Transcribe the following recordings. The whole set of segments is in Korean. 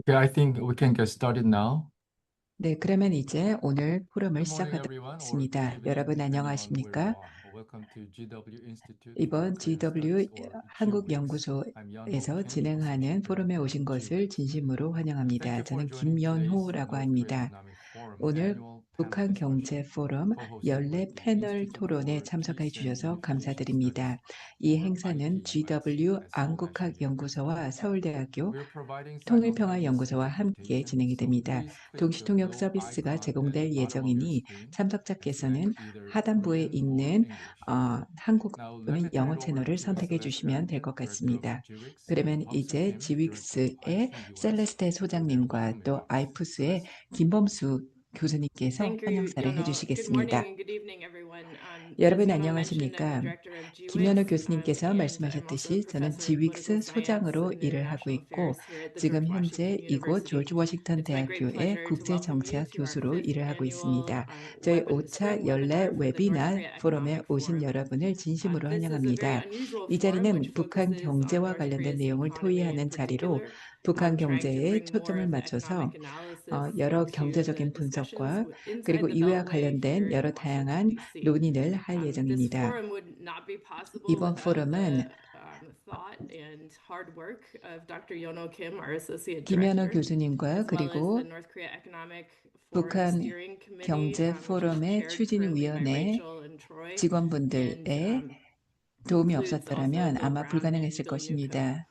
Okay, I think we can get started now. 네, 그러면 이제 오늘 포럼을 Good morning, everyone, or good 시작하겠습니다. evening, 여러분 depending on where you 안녕하십니까? are. Welcome to GW Institute for 이번 Korean GW Studies, or GWIX. I'm Yeonho 한국연구소에서 Kim, 진행하는 Associate 포럼에 Director 오신 of 것을 GWIX. 진심으로 Thank 환영합니다. you for 저는 joining today's 김연호라고 North Korea 합니다. Economic Forum 오늘 Annual Panel 북한 경제 Discussion, 포럼 co-hosted 연례 with the 패널 Institute 토론에 for 참석해 Peace and 주셔서 Unification 감사드립니다. Studies, 이 or 행사는 IPUS, GW at Seoul National University. 안국학연구소와 서울대학교 We are providing simultaneous 통일평화연구소와 함께 interpretation, 진행이 so 됩니다. please click the 동시통역 blue 서비스가 icon at the 제공될 bottom of your 예정이니 screen and 참석자께서는 select either 하단부에 Korean or 있는 English. 한국 Now let 또는 me turn 영어 it over 채널을 to 선택해 Celeste 주시면 될 것 Ellington, Director of 같습니다. GWIX, and 그러면 Bumsu 이제 Kim, Director of 지윅스의 IPUS, 셀레스테 for their 소장님과 opening 또 remarks. 아이푸스의 Celeste? 김범수 교수님께서 Thank you, 환영사를 Yono. Good morning 해주시겠습니다. and good evening, everyone. As 여러분 Yono mentioned, I'm the 안녕하십니까? director of 김연호 GWIX, 교수님께서 and I'm also a 말씀하셨듯이 저는 professor of political 지윅스 science 소장으로 and 일을 하고 international 있고 affairs here at the 지금 George 현재 Washington 이곳 University. 조지 워싱턴 It's my great 대학교의 pleasure to welcome you 국제정치학 to our 교수로 fifth 일을 하고 annual 있습니다. 저희 spring 5차 연례 webinar for the North 웨비나 Korea 포럼에 Economic 오신 Forum. 여러분을 진심으로 This is a very 환영합니다. unusual 이 forum which 자리는 북한 focuses on 경제와 North 관련된 Korea's 내용을 economy in 토의하는 자리로 particular, 북한 trying to 경제에 bring more 초점을 of the 맞춰서 economic analysis 여러 into the 경제적인 discussions 분석과 그리고 inside the 이와 Beltway here 관련된 여러 in Washington, 다양한 D.C. 논의를 할 This 예정입니다. forum would not be possible 이번 without 포럼은 the thought and hard work of Dr. Yono Kim, our associate 김연호 director, 교수님과 as well as the 그리고 North Korea Economic Forum 북한 Steering Committee, 경제 which is 포럼의 chaired currently by 추진위원회 Rachel and Troy, and 직원분들의 도움이 includes also 없었더라면 Bill 아마 Brown 불가능했을 and Do Nyuk-ha. 것입니다.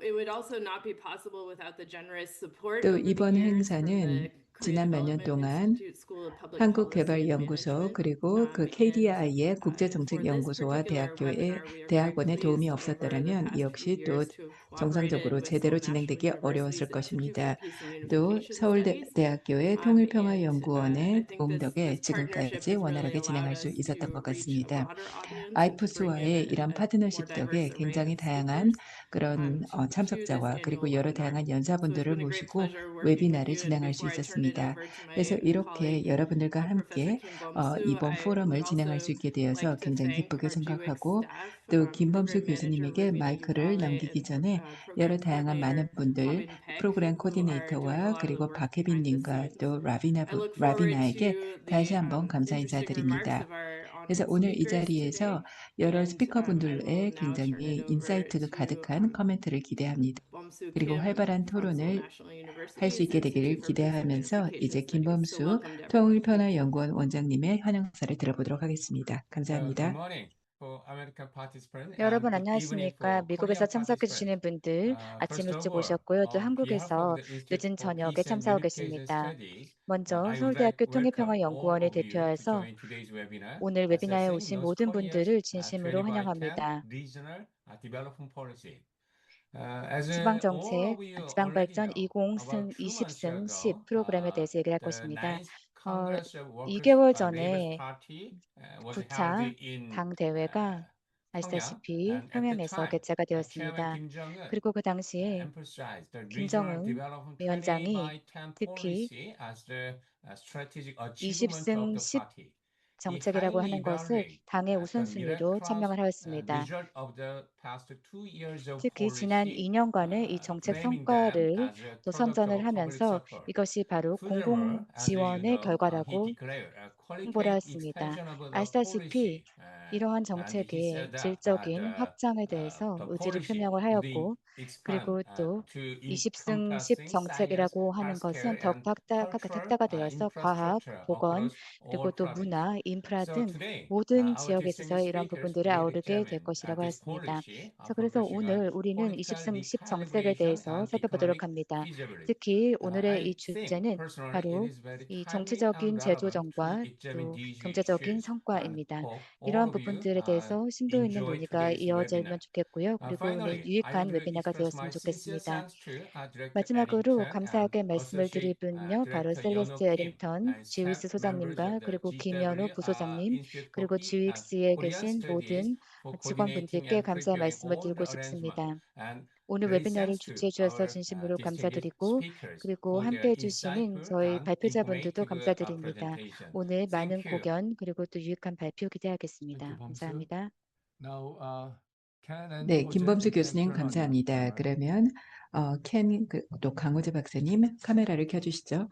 It would also not be possible without the generous support 또 over the 이번 years from 행사는 the Korea 지난 몇 년 Development 동안 Institute School of Public Policy and 한국개발연구소 Management. 그리고 그 And KDI의 for this 국제정책연구소와 particular 대학교의 webinar, we are very 대학원의 도움이 pleased over the 없었더라면 이 past few 역시 또 years to have cooperated 정상적으로 with 제대로 Seoul National 진행되기 어려웠을 University's Institute for 것입니다. Peace and 또 Unification Studies. 서울대학교의 And I 통일평화연구원의 think 도움 this 덕에 partnership 지금까지 has really 원활하게 allowed 진행할 수 us 있었던 것 to reach a 같습니다. broader audience and to bring in 아이푸스와의 이런 a more 파트너십 diverse 덕에 array 굉장히 of 다양한 speakers 그런 to this 참석자와 그리고 annual 여러 webinar. 다양한 So it's 연사분들을 been a great 모시고 pleasure working with 웨비나를 you. And 진행할 수 before I turn it 있었습니다. over to 그래서 my 이렇게 colleague, 여러분들과 Professor 함께 Kim Bum-soo, 이번 I would 포럼을 진행할 수 also 있게 like 되어서 to 굉장히 thank 기쁘게 our GWIC 생각하고 staff, 또 김범수 Program Manager 교수님에게 Ravina 마이크를 Yuvale 넘기기 and 전에 여러 Program 다양한 많은 Coordinator 분들 Habin Peck, 프로그램 who are doing a 코디네이터와 lot of the 그리고 work behind the 박혜빈님과 scenes. 또 I look forward 라비나에게 to 다시 the 한번 감사 interesting remarks 인사드립니다. of our 그래서 honored 오늘 이 speakers 자리에서 today. 여러 And I will 스피커분들의 now turn it 굉장히 over 인사이트가 to 가득한 코멘트를 기대합니다. Bum-soo 그리고 Kim 활발한 from Seoul 토론을 National 할 수 University's 있게 되기를 Institute for Peace and 기대하면서 Unification 이제 Studies. So 김범수 welcome to everyone. Thank you. 통일편화연구원 원장님의 환영사를 들어보도록 하겠습니다. Good 감사합니다. morning for American participants and 여러분 good evening 안녕하십니까? for 미국에서 Korean 참석해 participants. 주시는 분들 아침 First of 일찍 all, 오셨고요. 또 on behalf of 한국에서 the Institute 늦은 for 저녁에 Peace and Unification 참석하겠습니다. Studies, 먼저 I would like 서울대학교 welcome all 통일평화연구원을 of you to 대표해서 join today's webinar 오늘 웨비나에 assessing 오신 North 모든 Korea's 분들을 진심으로 20 by 10 환영합니다. regional development policy. As all 지방정책, of you already 지방발전 know, about 20 months 20승 10 ago, 프로그램에 대해서 얘기를 할 the 것입니다. Ninth 어, Congress of Workers' 2개월 Labour 전에 Party was held 9차 in 당 대회가 평양, 아시다시피 and at the 평양에서 time, 개최가 Chairman 되었습니다. Kim Jong-un 그리고 그 당시에 emphasized the regional 김정은 development 20 위원장이 by 10 특히 policy as the strategic achievement of 20승 the 10 party. He 정책이라고 highly 하는 것을 evaluated 당의 the 우선순위로 miraculous 참명을 하였습니다. result of the past 2 years of 특히 지난 policy, 2년간의 이 정책 claiming them 성과를 as a 또 product 선전을 of public 하면서 support. 이것이 바로 공공 Furthermore, as you 지원의 know, he 결과라고 declared a 홍보를 qualitative 하였습니다. expansion of the 아시다시피 policy, 이러한 and he 정책의 said that 질적인 확장에 대해서 the 의지를 policy 표명을 would 하였고 expand 그리고 또 to 20승 10 encompassing science, 정책이라고 하는 것은 healthcare, 더욱 and cultural 확대가 되어서 과학, infrastructure 보건, across 그리고 all 또 provinces. 문화, 인프라 So 등 today, 모든 our 지역에 있어서 distinguished 이러한 speakers 부분들을 will 아우르게 될 examine 것이라고 this 하였습니다. policy 자, 그래서 focusing on 오늘 우리는 political 20승 10 정책에 recalibration 대해서 and 살펴보도록 economic 합니다. feasibility. 특히 오늘의 이 I think 주제는 personally it 바로 is very 이 timely and 정치적인 relevant to 재조정과 examine 또 these 경제적인 issues and 성과입니다. hope all 이러한 of you 부분들에 대해서 심도 있는 enjoy 논의가 today's 이어지면 webinar. 좋겠고요. 그리고 오늘 Finally, I 유익한 would 웨비나가 express my 되었으면 sincere 좋겠습니다. thanks to Director 마지막으로 Ellington and 감사하게 말씀을 드릴 Associate 분요. 바로 Director 셀레스트 Yeonho Kim 에링턴, and 지위스 staff members 소장님과 of the 그리고 김연우 GW 부소장님, Institute for 그리고 지윅스에 Korean 계신 Studies 모든 for coordinating 직원분들께 and 감사의 preparing 말씀을 all 드리고 the arrangement. 싶습니다. And 오늘 great 웨비나를 thanks to 주최해 주셔서 our 진심으로 distinguished 감사드리고 speakers 그리고 for their 함께 해주시는 insightful 저희 and 발표자분들도 informative 감사드립니다. presentation. 오늘 많은 Thank you. 공연 그리고 또 유익한 발표 Thank you, 기대하겠습니다. Bumsu. 감사합니다. Now, 네, 김범수 교수님 감사합니다. 그러면 또 강호재 박사님 카메라를 켜주시죠.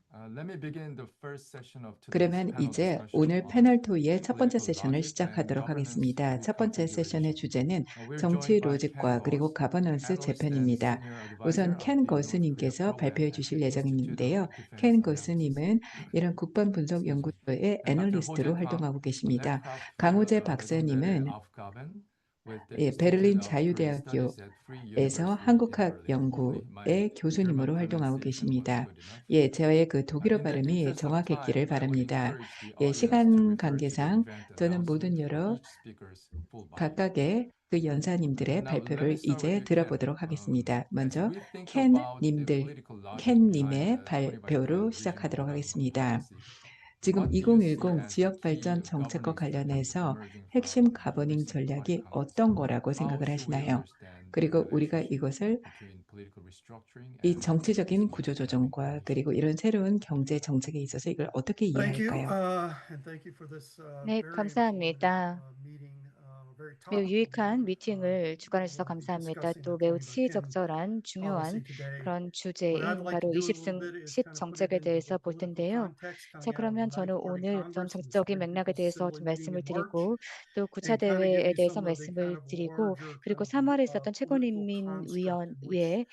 그러면 이제 오늘 패널 토의의 첫 번째 세션을 시작하도록 하겠습니다. 첫 번째 세션의 주제는 정치 로직과 그리고 가버넌스 재편입니다. 우선 켄 거스님께서 발표해 주실 예정인데요. 켄 거스님은 이런 국방분석연구소의 애널리스트로 활동하고 계십니다. 강호재 박사님은 베를린 자유대학교에서 한국학 연구의 교수님으로 활동하고 계십니다. 저의 그 독일어 발음이 정확했기를 바랍니다. 시간 관계상 저는 모든 여러 각각의 그 연사님들의 발표를 이제 들어보도록 하겠습니다. 먼저 켄님의 발표로 시작하도록 하겠습니다. 지금 2010 지역발전 정책과 관련해서 핵심 가버닝 전략이 어떤 거라고 생각을 하시나요? 그리고 우리가 이것을 이 정치적인 구조조정과 그리고 이런 새로운 경제 정책에 있어서 이걸 어떻게 이해할까요? 네, 감사합니다. 매우 유익한 미팅을 주관해 주셔서 감사합니다. 또 매우 시의적절한 중요한 그런 주제인 바로 20승10 정책에 대해서 볼 텐데요. 자, 그러면 저는 오늘 우선 정치적인 맥락에 대해서 좀 말씀을 드리고 또 9차 대회에 대해서 말씀을 드리고 그리고 3월에 있었던 최고인민위원회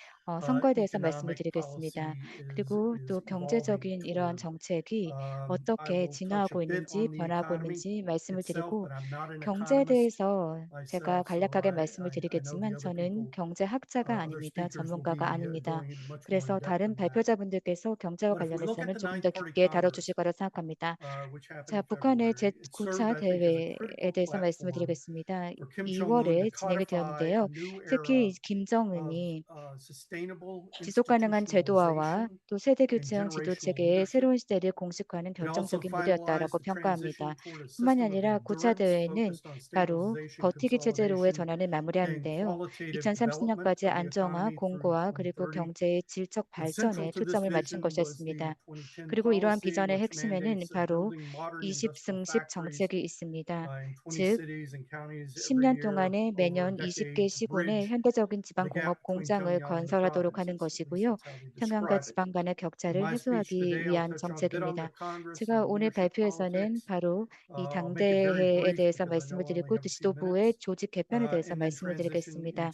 선거에 대해서 말씀을 드리겠습니다. 그리고 또 경제적인 이러한 정책이 어떻게 진화하고 있는지 변화하고 있는지 말씀을 드리고 경제에 대해서 제가 간략하게 말씀을 드리겠지만 저는 경제학자가 아닙니다. 전문가가 아닙니다. 그래서 다른 발표자분들께서 경제와 관련해서는 조금 더 깊게 다뤄주실 거라 생각합니다. 자, 북한의 제9차 대회에 대해서 말씀을 드리겠습니다. 2월에 진행이 되었는데요. 특히 김정은이 지속 가능한 제도화와 또 세대 교체형 지도 체계의 새로운 시대를 공식화하는 결정적인 무대였다라고 평가합니다. 뿐만이 아니라 9차 대회는 바로 버티기 체제로의 전환을 마무리하는데요. 2030년까지 안정화, 공고화 그리고 경제의 질적 발전에 초점을 맞춘 것이었습니다. 그리고 이러한 비전의 핵심에는 바로 20승10 정책이 있습니다. 즉 10년 동안에 매년 20개 시군에 현대적인 지방공업 공장을 건설하도록 하는 것이고요. 평양과 지방 간의 격차를 해소하기 위한 정책입니다. 제가 오늘 발표에서는 바로 이 당대회에 대해서 말씀을 드리고 또 지도부의 조직 개편에 대해서 말씀을 드리겠습니다.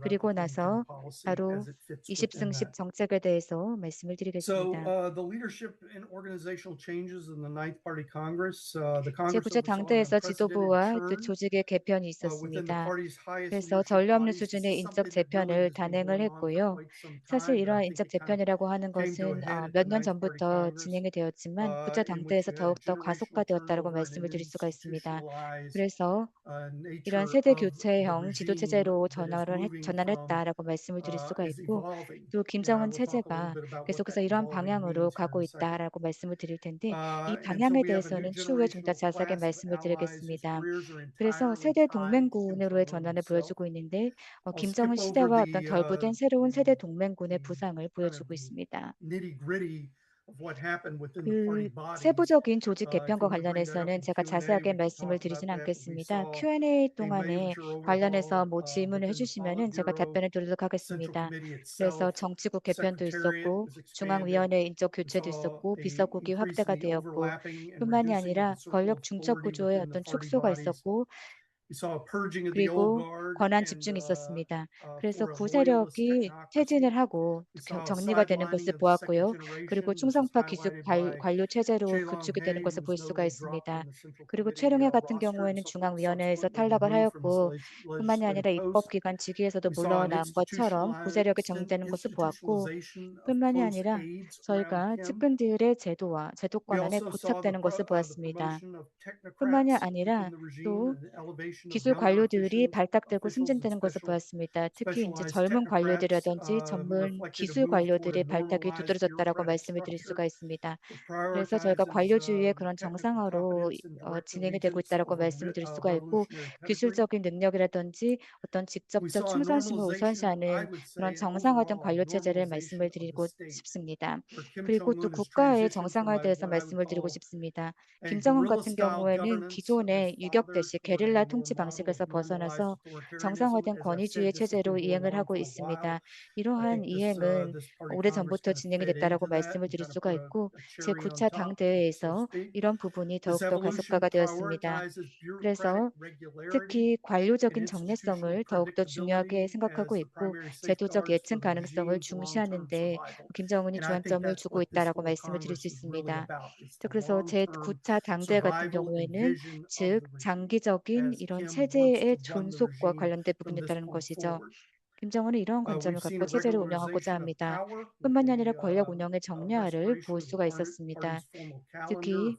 그리고 나서 바로 20승10 정책에 대해서 말씀을 드리겠습니다. 제9차 당대에서 지도부와 또 조직의 개편이 있었습니다. 그래서 전례 없는 수준의 인적 재편을 단행을 했고요. 사실 이러한 인적 재편이라고 하는 것은 몇 년 전부터 진행이 되었지만 9차 당대에서 더욱더 가속화되었다고 말씀을 드릴 수가 있습니다. 그래서 이런 세대 교체형 지도 체제로 전환했다라고 말씀을 드릴 수가 있고 또 김정은 체제가 계속해서 이러한 방향으로 가고 있다라고 말씀을 드릴 텐데 이 방향에 대해서는 추후에 좀 더 자세하게 말씀을 드리겠습니다. 그래서 세대 동맹군으로의 전환을 보여주고 있는데 김정은 시대와 어떤 결부된 새로운 세대 동맹군의 부상을 보여주고 있습니다. 그 세부적인 조직 개편과 관련해서는 제가 자세하게 말씀을 드리지는 않겠습니다. Q&A 동안에 관련해서 뭐 질문을 해주시면은 제가 답변을 드리도록 하겠습니다. 그래서 정치국 개편도 있었고 중앙위원회 인적 교체도 있었고 비서국이 확대가 되었고 뿐만이 아니라 권력 중첩 구조의 어떤 축소가 있었고 그리고 권한 집중이 있었습니다. 그래서 구세력이 퇴진을 하고 정리가 되는 것을 보았고요. 그리고 충성파 기숙 관료 체제로 구축이 되는 것을 볼 수가 있습니다. 그리고 최룡해 같은 경우에는 중앙위원회에서 탈락을 하였고 뿐만이 아니라 입법기관 직위에서도 물러난 것처럼 구세력이 정리되는 것을 보았고 뿐만이 아니라 저희가 측근들의 제도와 제도 권한에 고착되는 것을 보았습니다. 뿐만이 아니라 또 기술 관료들이 발탁되고 승진되는 것을 보았습니다. 특히 이제 젊은 관료들이라든지 전문 기술 관료들의 발탁이 두드러졌다라고 말씀을 드릴 수가 있습니다. 그래서 저희가 관료주의의 그런 정상화로 진행이 되고 있다라고 말씀을 드릴 수가 있고 기술적인 능력이라든지 어떤 직접적 충성심을 우선시하는 그런 정상화된 관료 체제를 말씀을 드리고 싶습니다. 그리고 또 국가의 정상화에 대해서 말씀을 드리고 싶습니다. 김정은 같은 경우에는 기존의 유격대식 게릴라 통치 통치 방식에서 벗어나서 정상화된 권위주의 체제로 이행을 하고 있습니다. 이러한 이행은 오래전부터 진행이 됐다라고 말씀을 드릴 수가 있고 제9차 당대회에서 이런 부분이 더욱더 가속화가 되었습니다. 그래서 특히 관료적인 정례성을 더욱더 중요하게 생각하고 있고 제도적 예측 가능성을 중시하는 데 김정은이 주안점을 주고 있다라고 말씀을 드릴 수 있습니다. 그래서 제9차 당대 같은 경우에는 즉 장기적인 이런 체제의 존속과 관련된 부분이었다는 것이죠. 김정은은 이러한 관점을 갖고 체제를 운영하고자 합니다. 뿐만이 아니라 권력 운영의 정례화를 볼 수가 있었습니다. 특히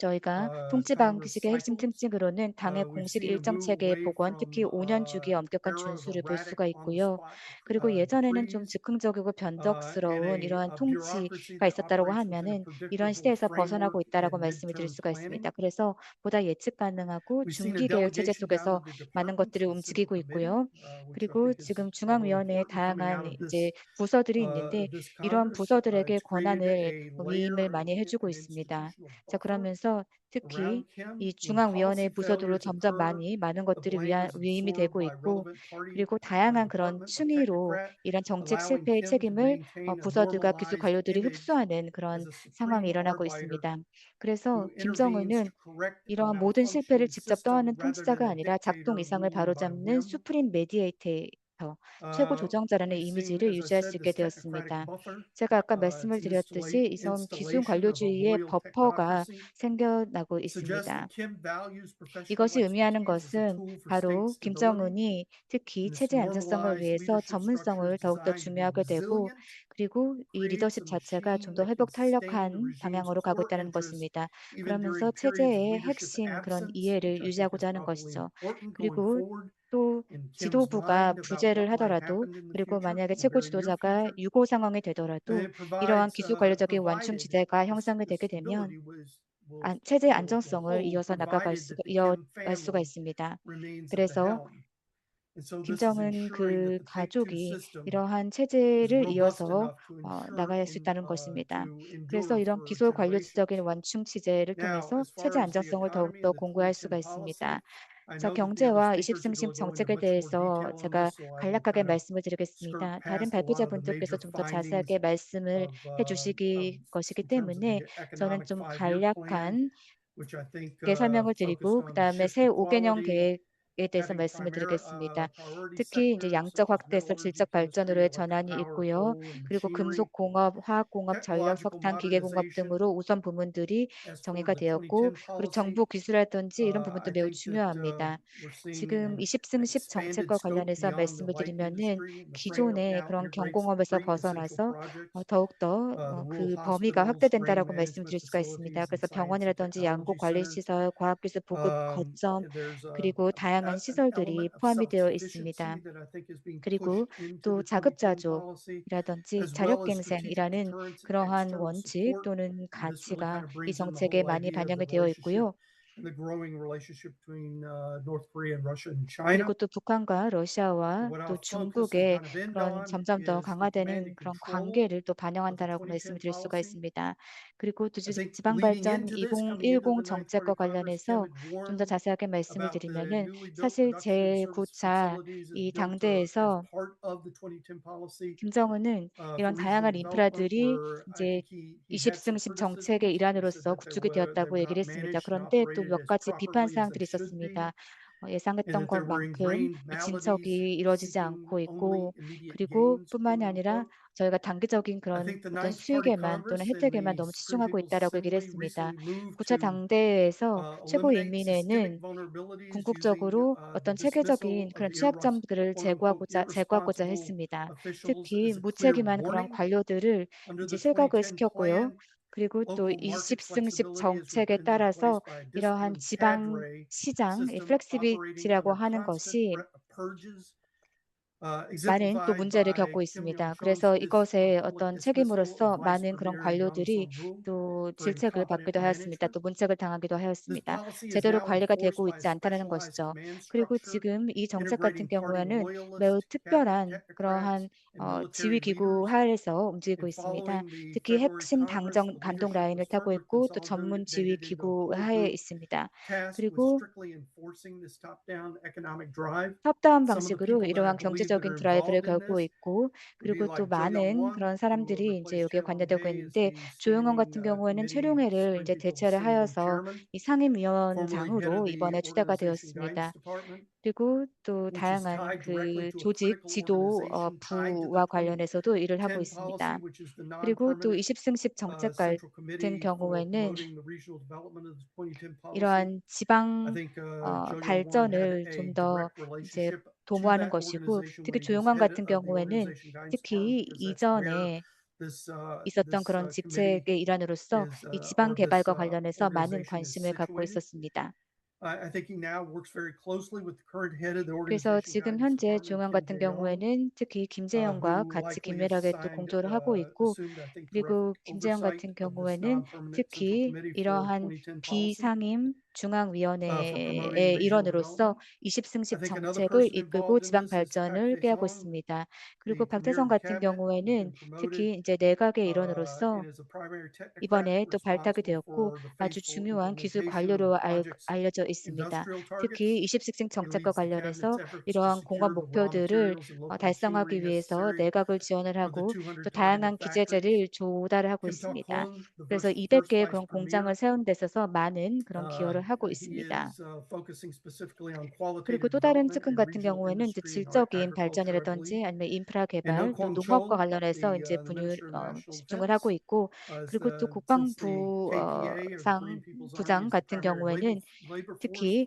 저희가 통치 방식의 핵심 특징으로는 당의 공식 일정 체계의 복원, 특히 5년 주기의 엄격한 준수를 볼 수가 있고요. 그리고 예전에는 좀 즉흥적이고 변덕스러운 이러한 통치가 있었다고 하면은 이런 시대에서 벗어나고 있다라고 말씀을 드릴 수가 있습니다. 그래서 보다 예측 가능하고 중기 계획 체제 속에서 많은 것들이 움직이고 있고요. 그리고 지금 중앙위원회에 다양한 이제 부서들이 있는데 이런 부서들에게 권한을 위임을 많이 해주고 있습니다. 자, 그러면서 특히 이 중앙위원회 부서들로 점점 많은 것들이 위임이 되고 있고, 그리고 다양한 그런 층위로 이런 정책 실패의 책임을 부서들과 기술 관료들이 흡수하는 그런 상황이 일어나고 있습니다. 그래서 김정은은 이러한 모든 실패를 직접 떠안는 통치자가 아니라 작동 이상을 바로잡는 수프림 메디에이터, 최고 조정자라는 이미지를 유지할 수 있게 되었습니다. 제가 아까 말씀을 드렸듯이 이선 기술 관료주의의 버퍼가 생겨나고 있습니다. 이것이 의미하는 것은 바로 김정은이 특히 체제 안정성을 위해서 전문성을 더욱더 중요하게 되고 그리고 이 리더십 자체가 좀 더 회복 탄력한 방향으로 가고 있다는 것입니다. 그러면서 체제의 핵심 그런 이해를 유지하고자 하는 것이죠. 그리고 또 지도부가 부재를 하더라도 그리고 만약에 최고 지도자가 유고 상황이 되더라도 이러한 기술 관료적인 완충지대가 형성이 되게 되면 체제 안정성을 이어갈 수가 있습니다. 그래서 김정은 그 가족이 이러한 체제를 이어서 나갈 수 있다는 것입니다. 그래서 이런 기술 관료적인 완충 체제를 통해서 체제 안정성을 더욱더 공고할 수가 있습니다. 자, 경제와 20승십 정책에 대해서 제가 간략하게 말씀을 드리겠습니다. 다른 발표자분들께서 좀 더 자세하게 말씀을 해주시기 것이기 때문에 저는 좀 간략한 설명을 드리고 그다음에 새 5개년 계획에 대해서 말씀을 드리겠습니다. 특히 이제 양적 확대에서 질적 발전으로의 전환이 있고요. 그리고 금속 공업, 화학 공업, 전력, 석탄, 기계 공업 등으로 우선 부문들이 정의가 되었고 그리고 정부 기술이라든지 이런 부분도 매우 중요합니다. 지금 20승10 정책과 관련해서 말씀을 드리면은 기존의 그런 경공업에서 벗어나서 더욱더 그 범위가 확대된다라고 말씀드릴 수가 있습니다. 그래서 병원이라든지 양국 관리시설, 과학기술 보급 거점, 그리고 다양한 시설들이 포함이 되어 있습니다. 그리고 또 자급자족이라든지 자력갱생이라는 그러한 원칙 또는 가치가 이 정책에 많이 반영이 되어 있고요. 그리고 또 북한과 러시아와 또 중국의 그런 점점 더 강화되는 그런 관계를 또 반영한다라고 말씀을 드릴 수가 있습니다. 그리고 또 지방발전 2010 정책과 관련해서 좀 더 자세하게 말씀을 드리면은 사실 제9차 이 당대에서 김정은은 이런 다양한 인프라들이 이제 20승10 정책의 일환으로서 구축이 되었다고 얘기를 했습니다. 그런데 또 몇 가지 비판 사항들이 있었습니다. 예상했던 것만큼 이 진척이 이루어지지 않고 있고 그리고 뿐만이 아니라 저희가 단기적인 그런 어떤 수익에만 또는 혜택에만 너무 치중하고 있다라고 얘기를 했습니다. 9차 당대회에서 최고인민회는 궁극적으로 어떤 체계적인 그런 취약점들을 제거하고자 했습니다. 특히 무책임한 그런 관료들을 이제 실각을 시켰고요. 그리고 또 20승10 정책에 따라서 이러한 지방 시장, 이 플렉시빌리티라고 하는 것이 많은 또 문제를 겪고 있습니다. 그래서 이것에 어떤 책임으로서 많은 그런 관료들이 또 질책을 받기도 하였습니다. 또 문책을 당하기도 하였습니다. 제대로 관리가 되고 있지 않다는 것이죠. 그리고 지금 이 정책 같은 경우에는 매우 특별한 그러한 지휘 기구 하에서 움직이고 있습니다. 특히 핵심 당정 감독 라인을 타고 있고 또 전문 지휘 기구 하에 있습니다. 그리고 탑다운 방식으로 이러한 경제적인 드라이브를 걸고 있고, 그리고 또 많은 그런 사람들이 이제 여기에 관여되고 있는데, 조용원 같은 경우에는 최룡해를 이제 대체를 하여서 이 상임위원장으로 이번에 추대가 되었습니다. 그리고 또 다양한 그 조직 지도 부와 관련해서도 일을 하고 있습니다. 그리고 또 20승 10 정책 같은 경우에는 이러한 지방 발전을 좀 더 이제 도모하는 것이고, 특히 조용한 같은 경우에는 특히 이전에 있었던 그런 직책의 일환으로서 이 지방 개발과 관련해서 많은 관심을 갖고 있었습니다. 그래서 지금 현재 조용한 같은 경우에는 특히 김재영과 같이 긴밀하게 또 공조를 하고 있고, 그리고 김재영 같은 경우에는 특히 이러한 비상임 중앙위원회의 일원으로서 20승 10 정책을 이끌고 지방 발전을 꾀하고 있습니다. 그리고 박태성 같은 경우에는 특히 이제 내각의 일원으로서 이번에 또 발탁이 되었고 아주 중요한 기술 관료로 알려져 있습니다. 특히 20식 정책과 관련해서 이러한 공헌 목표들을 달성하기 위해서 내각을 지원을 하고 또 다양한 기재재를 조달을 하고 있습니다. 그래서 200개의 그런 공장을 세운 데 있어서 많은 그런 기여를 하고 있습니다. 그리고 또 다른 측근 같은 경우에는 이제 질적인 발전이라든지 아니면 인프라 개발, 또 농업과 관련해서 이제 집중을 하고 있고, 그리고 또 국방부 상 부장 같은 경우에는 특히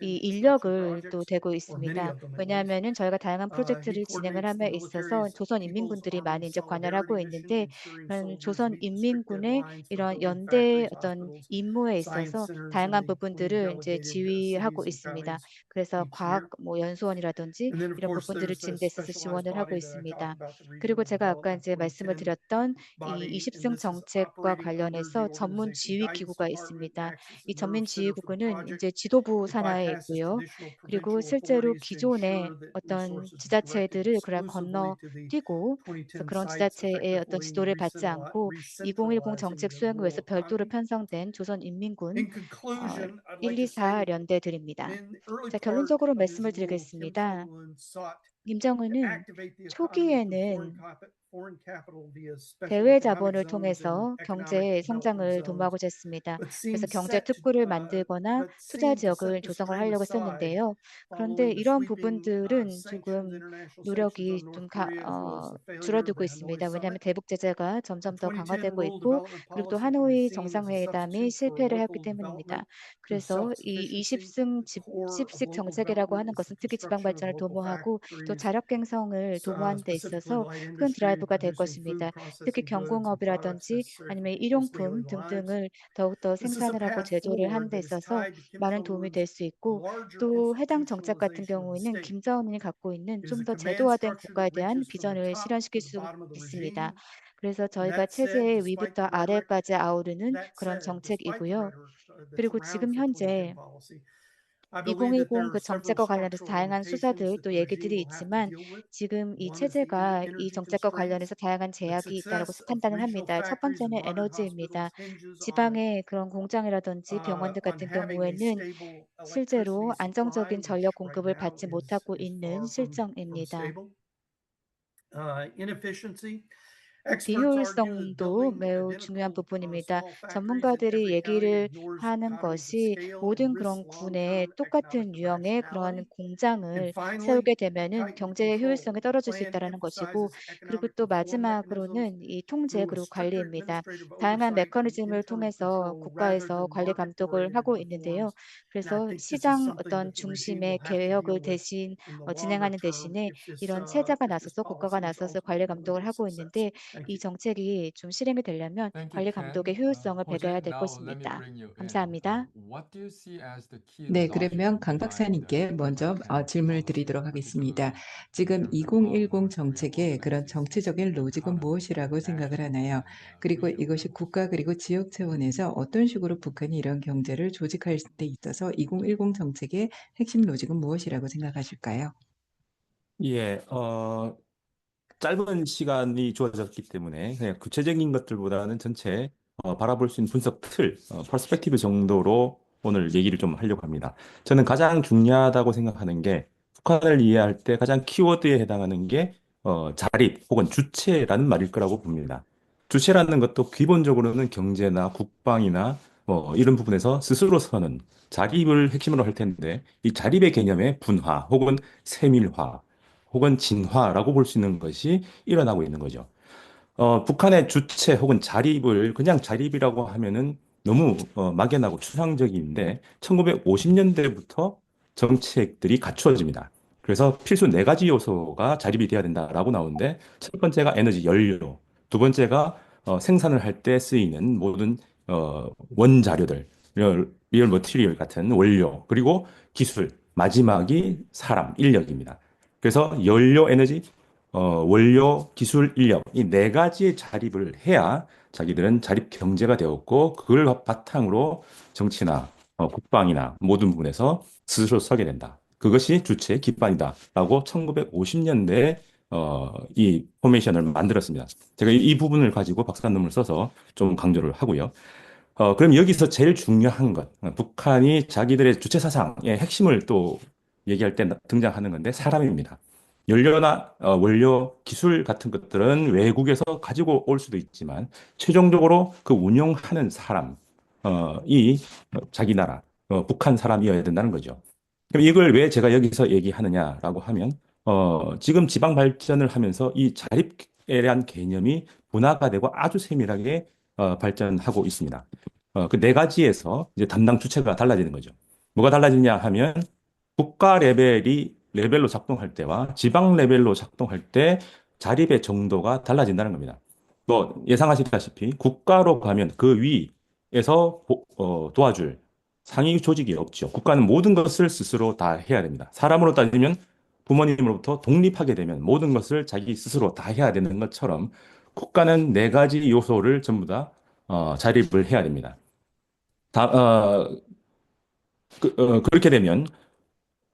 이 인력을 또 대고 있습니다. 왜냐하면은 저희가 다양한 프로젝트를 진행을 함에 있어서 조선 인민군들이 많이 이제 관여를 하고 있는데, 그런 조선 인민군의 이런 연대 어떤 임무에 있어서 다양한 부분들을 이제 지휘하고 있습니다. 그래서 과학 뭐 연수원이라든지 이런 부분들을 지는 데 있어서 지원을 하고 있습니다. 그리고 제가 아까 이제 말씀을 드렸던 이 20승 정책과 관련해서 전문 지휘 기구가 있습니다. 이 전문 지휘 기구는 이제 지도부 산하에 있고요. 그리고 실제로 기존의 어떤 지자체들을 그냥 건너뛰고, 그래서 그런 지자체의 어떤 지도를 받지 않고 2010 정책 수행을 위해서 별도로 편성된 조선인민군 1, 2, 4 연대들입니다. 자, 결론적으로 말씀을 드리겠습니다. 김정은은 초기에는 대외 자본을 통해서 경제 성장을 도모하고자 했습니다. 그래서 경제 특구를 만들거나 투자 지역을 조성을 하려고 했었는데요. 그런데 이런 부분들은 조금 노력이 좀 줄어들고 있습니다. 왜냐하면 대북 제재가 점점 더 강화되고 있고, 그리고 또 하노이 정상회담이 실패를 했기 때문입니다. 그래서 이 20승 10식 정책이라고 하는 것은 특히 지방 발전을 도모하고 또 자력갱성을 도모하는 데 있어서 큰 드라이브가 될 것입니다. 특히 경공업이라든지 아니면 일용품 등등을 더욱더 생산을 하고 제조를 하는 데 있어서 많은 도움이 될 수 있고, 또 해당 정책 같은 경우에는 김정은이 갖고 있는 좀 더 제도화된 국가에 대한 비전을 실현시킬 수 있습니다. 그래서 저희가 체제의 위부터 아래까지 아우르는 그런 정책이고요. 그리고 지금 현재 2010 그 정책과 관련해서 다양한 수사들 또 얘기들이 있지만, 지금 이 체제가 이 정책과 관련해서 다양한 제약이 있다라고 판단을 합니다. 첫 번째는 에너지입니다. 지방의 그런 공장이라든지 병원들 같은 경우에는 실제로 안정적인 전력 공급을 받지 못하고 있는 실정입니다. 비효율성도 매우 중요한 부분입니다. 전문가들이 얘기를 하는 것이 모든 그런 군에 똑같은 유형의 그런 공장을 세우게 되면은 경제 효율성이 떨어질 수 있다라는 것이고, 그리고 또 마지막으로는 이 통제 그리고 관리입니다. 다양한 메커니즘을 통해서 국가에서 관리 감독을 하고 있는데요. 그래서 시장 어떤 중심의 개혁을 대신 진행하는 대신에 이런 체제가 나서서 국가가 나서서 관리 감독을 하고 있는데, 이 정책이 좀 실행이 되려면 관리 감독의 효율성을 배려해야 될 것입니다. 감사합니다. 네, 그러면 강 박사님께 먼저 질문을 드리도록 하겠습니다. 지금 2010 정책의 그런 정치적인 로직은 무엇이라고 생각을 하나요? 그리고 이것이 국가 그리고 지역 차원에서 어떤 식으로 북한이 이런 경제를 조직할 때 있어서 2010 정책의 핵심 로직은 무엇이라고 생각하실까요? 예, 짧은 시간이 주어졌기 때문에 그냥 구체적인 것들보다는 전체 바라볼 수 있는 분석 틀, 퍼스펙티브 정도로 오늘 얘기를 좀 하려고 합니다. 저는 가장 중요하다고 생각하는 게 북한을 이해할 때 가장 키워드에 해당하는 게 자립 혹은 주체라는 말일 거라고 봅니다. 주체라는 것도 기본적으로는 경제나 국방이나 이런 부분에서 스스로 서는 자립을 핵심으로 할 텐데 이 자립의 개념의 분화 혹은 세밀화 혹은 진화라고 볼 수 있는 것이 일어나고 있는 거죠. 북한의 주체 혹은 자립을 그냥 자립이라고 하면은 너무 막연하고 추상적인데 1950년대부터 정책들이 갖추어집니다. 그래서 필수 네 가지 요소가 자립이 돼야 된다라고 나오는데 첫 번째가 에너지 연료, 두 번째가 생산을 할 때 쓰이는 모든 원자료들, 리얼 머티리얼 같은 원료, 그리고 기술, 마지막이 사람, 인력입니다. 그래서 연료, 에너지, 원료, 기술, 인력 이 네 가지의 자립을 해야 자기들은 자립 경제가 되었고 그걸 바탕으로 정치나 국방이나 모든 부분에서 스스로 서게 된다. 그것이 주체의 기반이다라고 1950년대에 이 포메이션을 만들었습니다. 제가 이 부분을 가지고 박사논문을 써서 좀 강조를 하고요. 그럼 여기서 제일 중요한 것, 북한이 자기들의 주체 사상의 핵심을 또 얘기할 때 등장하는 건데 사람입니다. 연료나 원료, 기술 같은 것들은 외국에서 가지고 올 수도 있지만 최종적으로 그 운영하는 사람, 이 자기 나라, 북한 사람이어야 된다는 거죠. 그럼 이걸 왜 제가 여기서 얘기하느냐라고 하면 지금 지방 발전을 하면서 이 자립에 대한 개념이 분화가 되고 아주 세밀하게 발전하고 있습니다. 그 네 가지에서 이제 담당 주체가 달라지는 거죠. 뭐가 달라지냐 하면 국가 레벨로 작동할 때와 지방 레벨로 작동할 때 자립의 정도가 달라진다는 겁니다. 뭐 예상하시다시피 국가로 가면 그 위에서 도와줄 상위 조직이 없죠. 국가는 모든 것을 스스로 다 해야 됩니다. 사람으로 따지면 부모님으로부터 독립하게 되면 모든 것을 자기 스스로 다 해야 되는 것처럼 국가는 네 가지 요소를 전부 다 자립을 해야 됩니다. 다, 그렇게 되면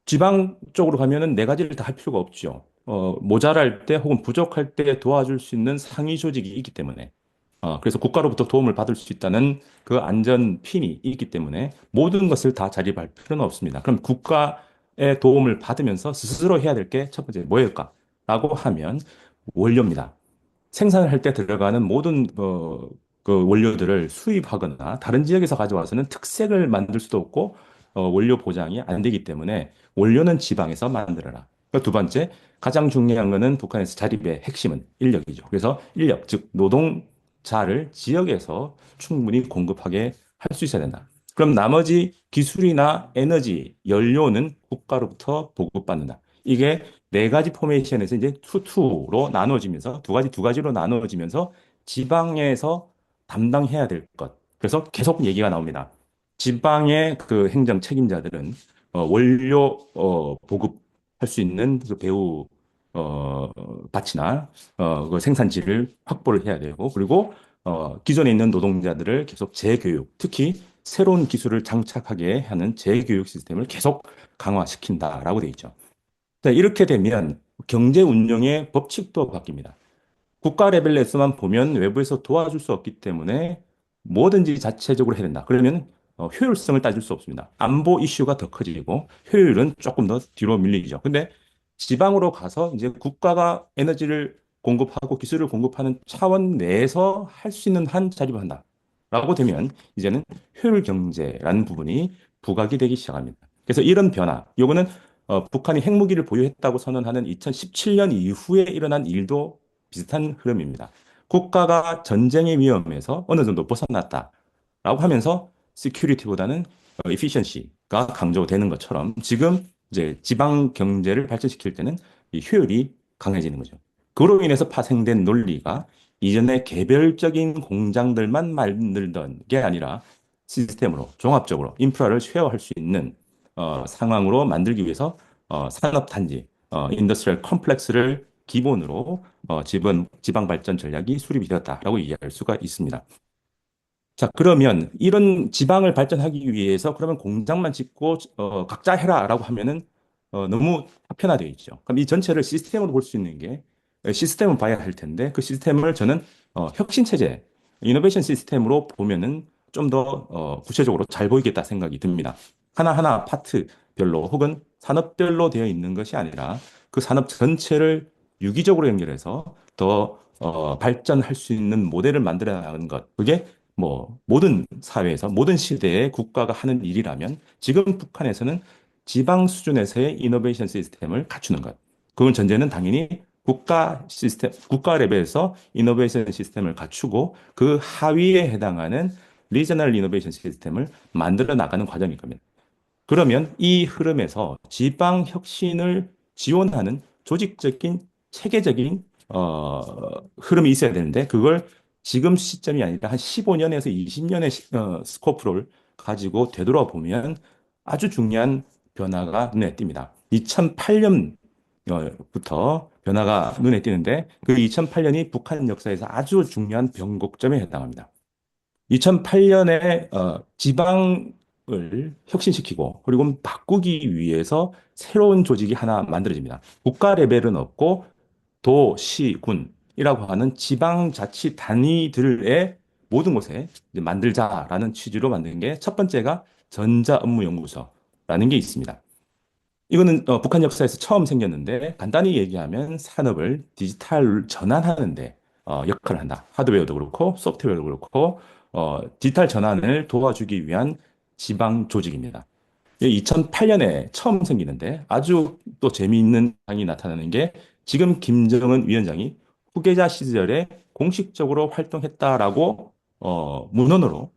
지방 쪽으로 가면은 네 가지를 다 할 필요가 없죠. 모자랄 때 혹은 부족할 때 도와줄 수 있는 상위 조직이 있기 때문에. 그래서 국가로부터 도움을 받을 수 있다는 그 안전 핀이 있기 때문에 모든 것을 다 자립할 필요는 없습니다. 그럼 국가의 도움을 받으면서 스스로 해야 될 게 첫 번째 뭐일까? 라고 하면 원료입니다. 생산을 할 때 들어가는 모든 그 원료들을 수입하거나 다른 지역에서 가져와서는 특색을 만들 수도 없고 원료 보장이 안 되기 때문에 원료는 지방에서 만들어라. 두 번째, 가장 중요한 거는 북한에서 자립의 핵심은 인력이죠. 그래서 인력, 즉 노동자를 지역에서 충분히 공급하게 할 수 있어야 된다. 그럼 나머지 기술이나 에너지, 연료는 국가로부터 보급받는다. 이게 네 가지 포메이션에서 이제 투로 나눠지면서 두 가지로 나눠지면서 지방에서 담당해야 될 것. 그래서 계속 얘기가 나옵니다. 지방의 그 행정 책임자들은 원료 보급할 수 있는 그 배후 밭이나 그 생산지를 확보를 해야 되고 그리고 기존에 있는 노동자들을 계속 재교육, 특히 새로운 기술을 장착하게 하는 재교육 시스템을 계속 강화시킨다라고 돼 있죠. 자, 이렇게 되면 경제 운영의 법칙도 바뀝니다. 국가 레벨에서만 보면 외부에서 도와줄 수 없기 때문에 뭐든지 자체적으로 해야 된다. 그러면 효율성을 따질 수 없습니다. 안보 이슈가 더 커지고 효율은 조금 더 뒤로 밀리죠. 근데 지방으로 가서 이제 국가가 에너지를 공급하고 기술을 공급하는 차원 내에서 할 수 있는 한 자립을 한다. 라고 되면 이제는 효율 경제라는 부분이 부각이 되기 시작합니다. 그래서 이런 변화, 요거는 북한이 핵무기를 보유했다고 선언하는 2017년 이후에 일어난 일도 비슷한 흐름입니다. 국가가 전쟁의 위험에서 어느 정도 벗어났다라고 하면서 시큐리티보다는 efficiency가 강조되는 것처럼 지금 이제 지방 경제를 발전시킬 때는 이 효율이 강해지는 거죠. 그로 인해서 파생된 논리가 이전에 개별적인 공장들만 만들던 게 아니라 시스템으로 종합적으로 인프라를 쉐어할 수 있는 상황으로 만들기 위해서 산업단지, 인더스트리얼 컴플렉스를 기본으로 지방 발전 전략이 수립이 되었다라고 이해할 수가 있습니다. 자, 그러면 이런 지방을 발전하기 위해서 그러면 공장만 짓고 각자 해라라고 하면은 너무 파편화되어 있죠. 그럼 이 전체를 시스템으로 볼 수 있는 게 시스템을 봐야 할 텐데 그 시스템을 저는 혁신 체제, 이노베이션 시스템으로 보면은 좀 더 구체적으로 잘 보이겠다 생각이 듭니다. 하나하나 파트별로 혹은 산업별로 되어 있는 것이 아니라 그 산업 전체를 유기적으로 연결해서 더 발전할 수 있는 모델을 만들어 나가는 것. 그게 뭐 모든 사회에서 모든 시대에 국가가 하는 일이라면 지금 북한에서는 지방 수준에서의 이노베이션 시스템을 갖추는 것. 그건 전제는 당연히 국가 레벨에서 이노베이션 시스템을 갖추고 그 하위에 해당하는 리저널 이노베이션 시스템을 만들어 나가는 과정일 겁니다. 그러면 이 흐름에서 지방 혁신을 지원하는 조직적인 체계적인 흐름이 있어야 되는데 그걸 지금 시점이 아니라 한 15년에서 20년의 스코프를 가지고 되돌아보면 아주 중요한 변화가 눈에 띕니다. 2008년부터 변화가 눈에 띄는데 그 2008년이 북한 역사에서 아주 중요한 변곡점에 해당합니다. 2008년에 지방을 혁신시키고 그리고 바꾸기 위해서 새로운 조직이 하나 만들어집니다. 국가 레벨은 없고 도, 시, 군이라고 하는 지방자치 단위들의 모든 곳에 이제 만들자라는 취지로 만든 게 첫 번째가 전자업무연구소라는 게 있습니다. 이거는 북한 역사에서 처음 생겼는데 간단히 얘기하면 산업을 디지털 전환하는데 역할을 한다. 하드웨어도 그렇고 소프트웨어도 그렇고 디지털 전환을 도와주기 위한 지방 조직입니다. 2008년에 처음 생기는데 아주 또 재미있는 장이 나타나는 게 지금 김정은 위원장이 후계자 시절에 공식적으로 활동했다라고 문헌으로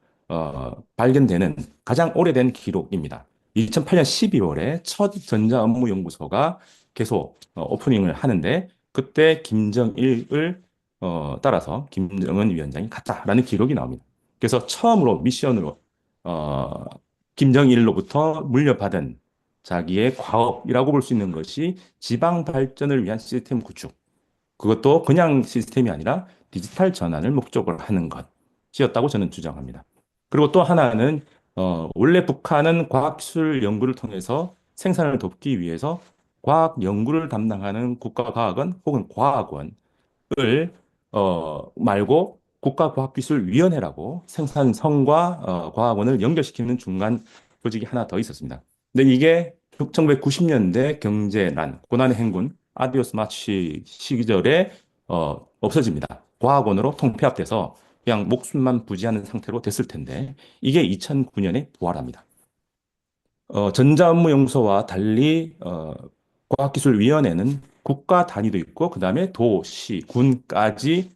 발견되는 가장 오래된 기록입니다. 2008년 12월에 첫 전자업무연구소가 계속 오프닝을 하는데 그때 김정일을 따라서 김정은 위원장이 갔다라는 기록이 나옵니다. 그래서 처음으로 미션으로 어, 김정일로부터 물려받은 자기의 과업이라고 볼 수 있는 것이 지방 발전을 위한 시스템 구축. 그것도 그냥 시스템이 아니라 디지털 전환을 목적으로 하는 것이었다고 저는 주장합니다. 그리고 또 하나는 원래 북한은 과학기술 연구를 통해서 생산을 돕기 위해서 과학 연구를 담당하는 국가과학원 혹은 과학원을 말고 국가과학기술위원회라고 생산성과 과학원을 연결시키는 중간 조직이 하나 더 있었습니다. 근데 이게 1990년대 경제난, 고난의 행군, 아디오스 마치 시절에 없어집니다. 과학원으로 통폐합돼서 그냥 목숨만 부지하는 상태로 됐을 텐데 이게 2009년에 부활합니다. 전자업무연구소와 달리 과학기술위원회는 국가 단위도 있고 그다음에 도, 시, 군까지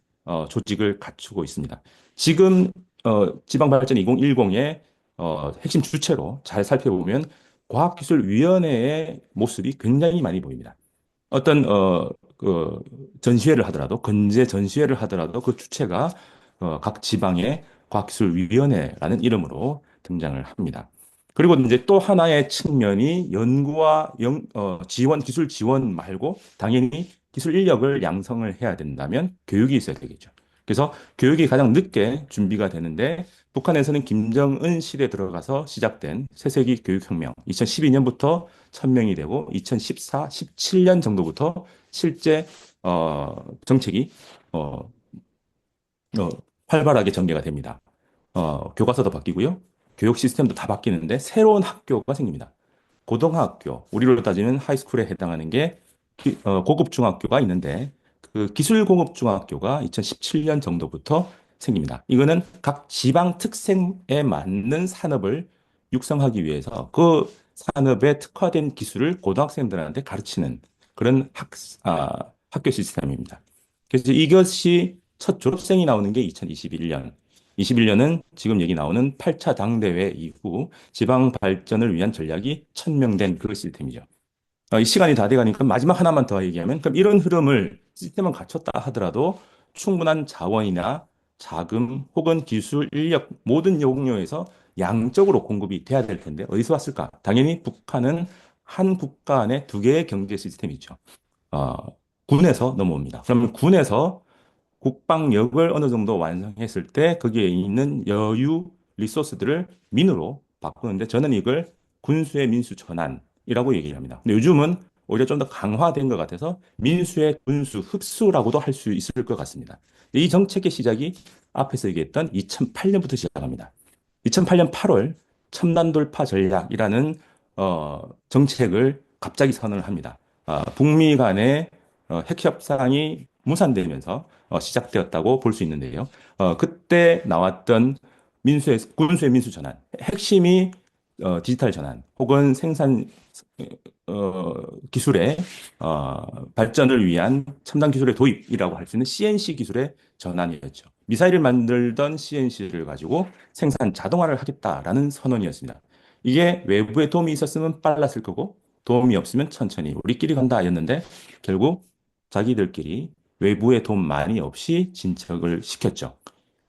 조직을 갖추고 있습니다. 지금 지방발전 2010의 핵심 주체로 잘 살펴보면 과학기술위원회의 모습이 굉장히 많이 보입니다. 어떤 그 전시회를 하더라도 건재 전시회를 하더라도 그 주체가 각 지방의 과학기술위원회라는 이름으로 등장을 합니다. 그리고 이제 또 하나의 측면이 연구와 지원, 기술 지원 말고 당연히 기술 인력을 양성을 해야 된다면 교육이 있어야 되겠죠. 그래서 교육이 가장 늦게 준비가 되는데 북한에서는 김정은 시대에 들어가서 시작된 새세기 교육혁명 2012년부터 1000명이 되고 2014, 17년 정도부터 실제 정책이 활발하게 전개가 됩니다. 교과서도 바뀌고요. 교육 시스템도 다 바뀌는데 새로운 학교가 생깁니다. 고등학교, 우리로 따지면 하이스쿨에 해당하는 게 고급 중학교가 있는데 그 기술 고급 중학교가 2017년 정도부터 생깁니다. 이거는 각 지방 특성에 맞는 산업을 육성하기 위해서 그 산업에 특화된 기술을 고등학생들한테 가르치는 그런 학교 시스템입니다. 그래서 이것이 첫 졸업생이 나오는 게 2021년. 21년은 지금 얘기 나오는 8차 당대회 이후 지방 발전을 위한 전략이 천명된 그 시스템이죠. 이 시간이 다 돼가니까 마지막 하나만 더 얘기하면 그럼 이런 흐름을 시스템을 갖췄다 하더라도 충분한 자원이나 자금 혹은 기술, 인력 모든 용료에서 양적으로 공급이 돼야 될 텐데 어디서 왔을까? 당연히 북한은 한 국가 안에 두 개의 경제 시스템이 있죠. 어, 군에서 넘어옵니다. 그러면 군에서 국방력을 어느 정도 완성했을 때 거기에 있는 여유 리소스들을 민으로 바꾸는데 저는 이걸 군수의 민수 전환이라고 얘기를 합니다. 근데 요즘은 오히려 좀 더 강화된 것 같아서 민수의 군수 흡수라고도 할 수 있을 것 같습니다. 이 정책의 시작이 앞에서 얘기했던 2008년부터 시작합니다. 2008년 8월 첨단 돌파 전략이라는 정책을 갑자기 선언을 합니다. 북미 간의 핵 협상이 무산되면서 시작되었다고 볼 수 있는데요. 그때 나왔던 군수의 민수 전환, 핵심이 디지털 전환 혹은 생산 어, 기술의 발전을 위한 첨단 기술의 도입이라고 할 수 있는 CNC 기술의 전환이었죠. 미사일을 만들던 CNC를 가지고 생산 자동화를 하겠다라는 선언이었습니다. 이게 외부의 도움이 있었으면 빨랐을 거고 도움이 없으면 천천히 우리끼리 간다였는데 결국 자기들끼리 외부의 도움 많이 없이 진척을 시켰죠.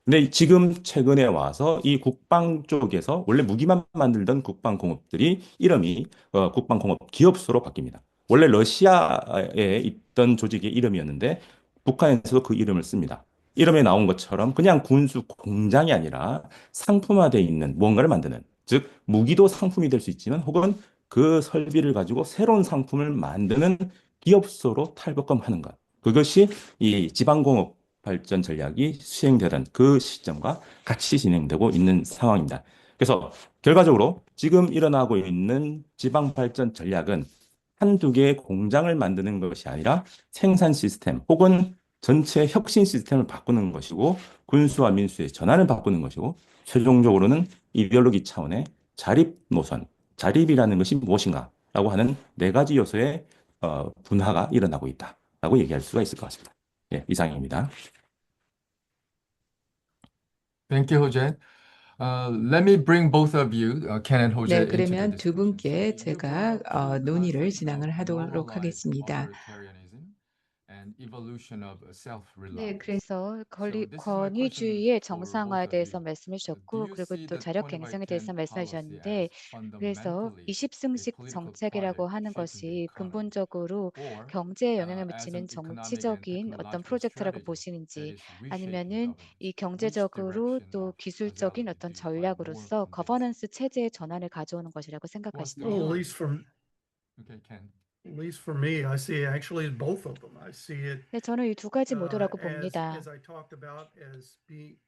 근데 지금 최근에 와서 이 국방 쪽에서 원래 무기만 만들던 국방공업들이 이름이 국방공업 기업소로 바뀝니다. 원래 러시아에 있던 조직의 이름이었는데 북한에서도 그 이름을 씁니다. 이름에 나온 것처럼 그냥 군수 공장이 아니라 상품화되어 있는 무언가를 만드는, 즉 무기도 상품이 될 수 있지만 혹은 그 설비를 가지고 새로운 상품을 만드는 기업소로 탈바꿈하는 것. 그것이 이 지방공업 발전 전략이 수행되던 그 시점과 같이 진행되고 있는 상황입니다. 그래서 결과적으로 지금 일어나고 있는 지방 발전 전략은 한두 개의 공장을 만드는 것이 아니라 생산 시스템 혹은 전체 혁신 시스템을 바꾸는 것이고 군수와 민수의 전환을 바꾸는 것이고 최종적으로는 이데올로기 차원의 자립 노선, 자립이라는 것이 무엇인가라고 하는 네 가지 요소의 분화가 일어나고 있다라고 얘기할 수가 있을 것 같습니다. 예, 이상입니다. Thank you, Jose. Let me bring both of you, Ken and Jose, 네, into the 그러면 두 discussion. 분께 So you 제가 brought up the 논의를 concept 진행을 of 하도록 normalized 하겠습니다. authoritarianism and evolution of 네, self-reliance. 그래서 So this is my question 권위주의의 for 정상화에 both of 대해서 you. 말씀해 Do 주셨고, you 그리고 see 또 the 자력 20 by 갱생에 대해서 10 말씀해 policy 주셨는데, as 그래서 fundamentally a 20승식 political 정책이라고 project 하는 shaping the 것이 economy, 근본적으로 or 경제에 영향을 as an 미치는 economic and 정치적인 어떤 technological 프로젝트라고 strategy that 보시는지, is reshaping 아니면은 governance? 이 Which 경제적으로 direction 또 of 기술적인 causality 어떤 do you find more 전략으로서 convincing? 거버넌스 체제의 전환을 가져오는 것이라고 Who wants to 생각하시나요? go Well, at first? least from Okay, Ken. at least for me, I see actually both of them. I see it 네, 저는 이 두 가지 모두라고 as 봅니다. I talked about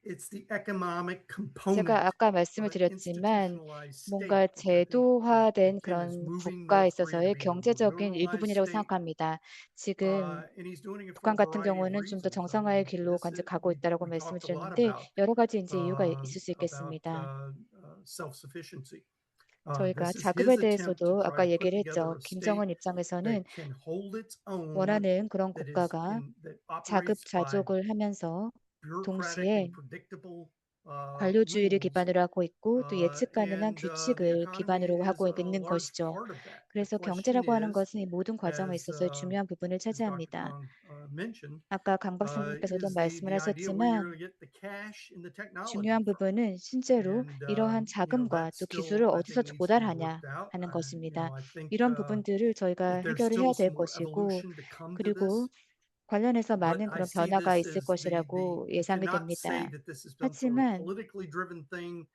it's the economic 제가 component 아까 말씀을 of an 드렸지만 institutionalized 뭔가 state, which I think 제도화된 Kim is 그런 moving 국가에 North Korea to 있어서의 be a more 경제적인 normalized 일부분이라고 state. 생각합니다. 지금 And he's doing it for 북한 a 같은 variety of 경우는 좀 더 reasons. I 정상화의 mean, 길로 가고 있다라고 we 말씀을 talked a lot 드렸는데 about 여러 가지 이제 이유가 있을 수 있겠습니다. self-sufficiency. 저희가 This is 자급에 his attempt to 대해서도 try 아까 to put 얘기를 together 했죠. a state 김정은 입장에서는 that can hold its own, 원하는 그런 that is 국가가 that operates by 자급자족을 하면서 bureaucratic 동시에 and predictable 관료주의를 rules, 기반으로 하고 있고 또 예측 가능한 and the 규칙을 economy 기반으로 is 하고 a 있는 large 것이죠. part of that. The 그래서 question 경제라고 하는 is, 것은 이 모든 과정에 as 있어서 중요한 부분을 Dr. 차지합니다. Kong mentioned, 아까 강 박사님께서도 is 말씀을 the idea where you're 하셨지만 going to get the cash and the technology 중요한 from. 부분은 실제로 And 이러한 that 자금과 또 still 기술을 I 어디서 think needs to be 조달하냐 worked out. 하는 것입니다. I think 이런 부분들을 저희가 that there's 해결을 해야 still 될 some more 것이고 evolution to come to 그리고 this. 관련해서 But 많은 I 그런 see 변화가 this 있을 as 것이라고 you 예상이 cannot say 됩니다. that this is some sort of 하지만 politically driven thing,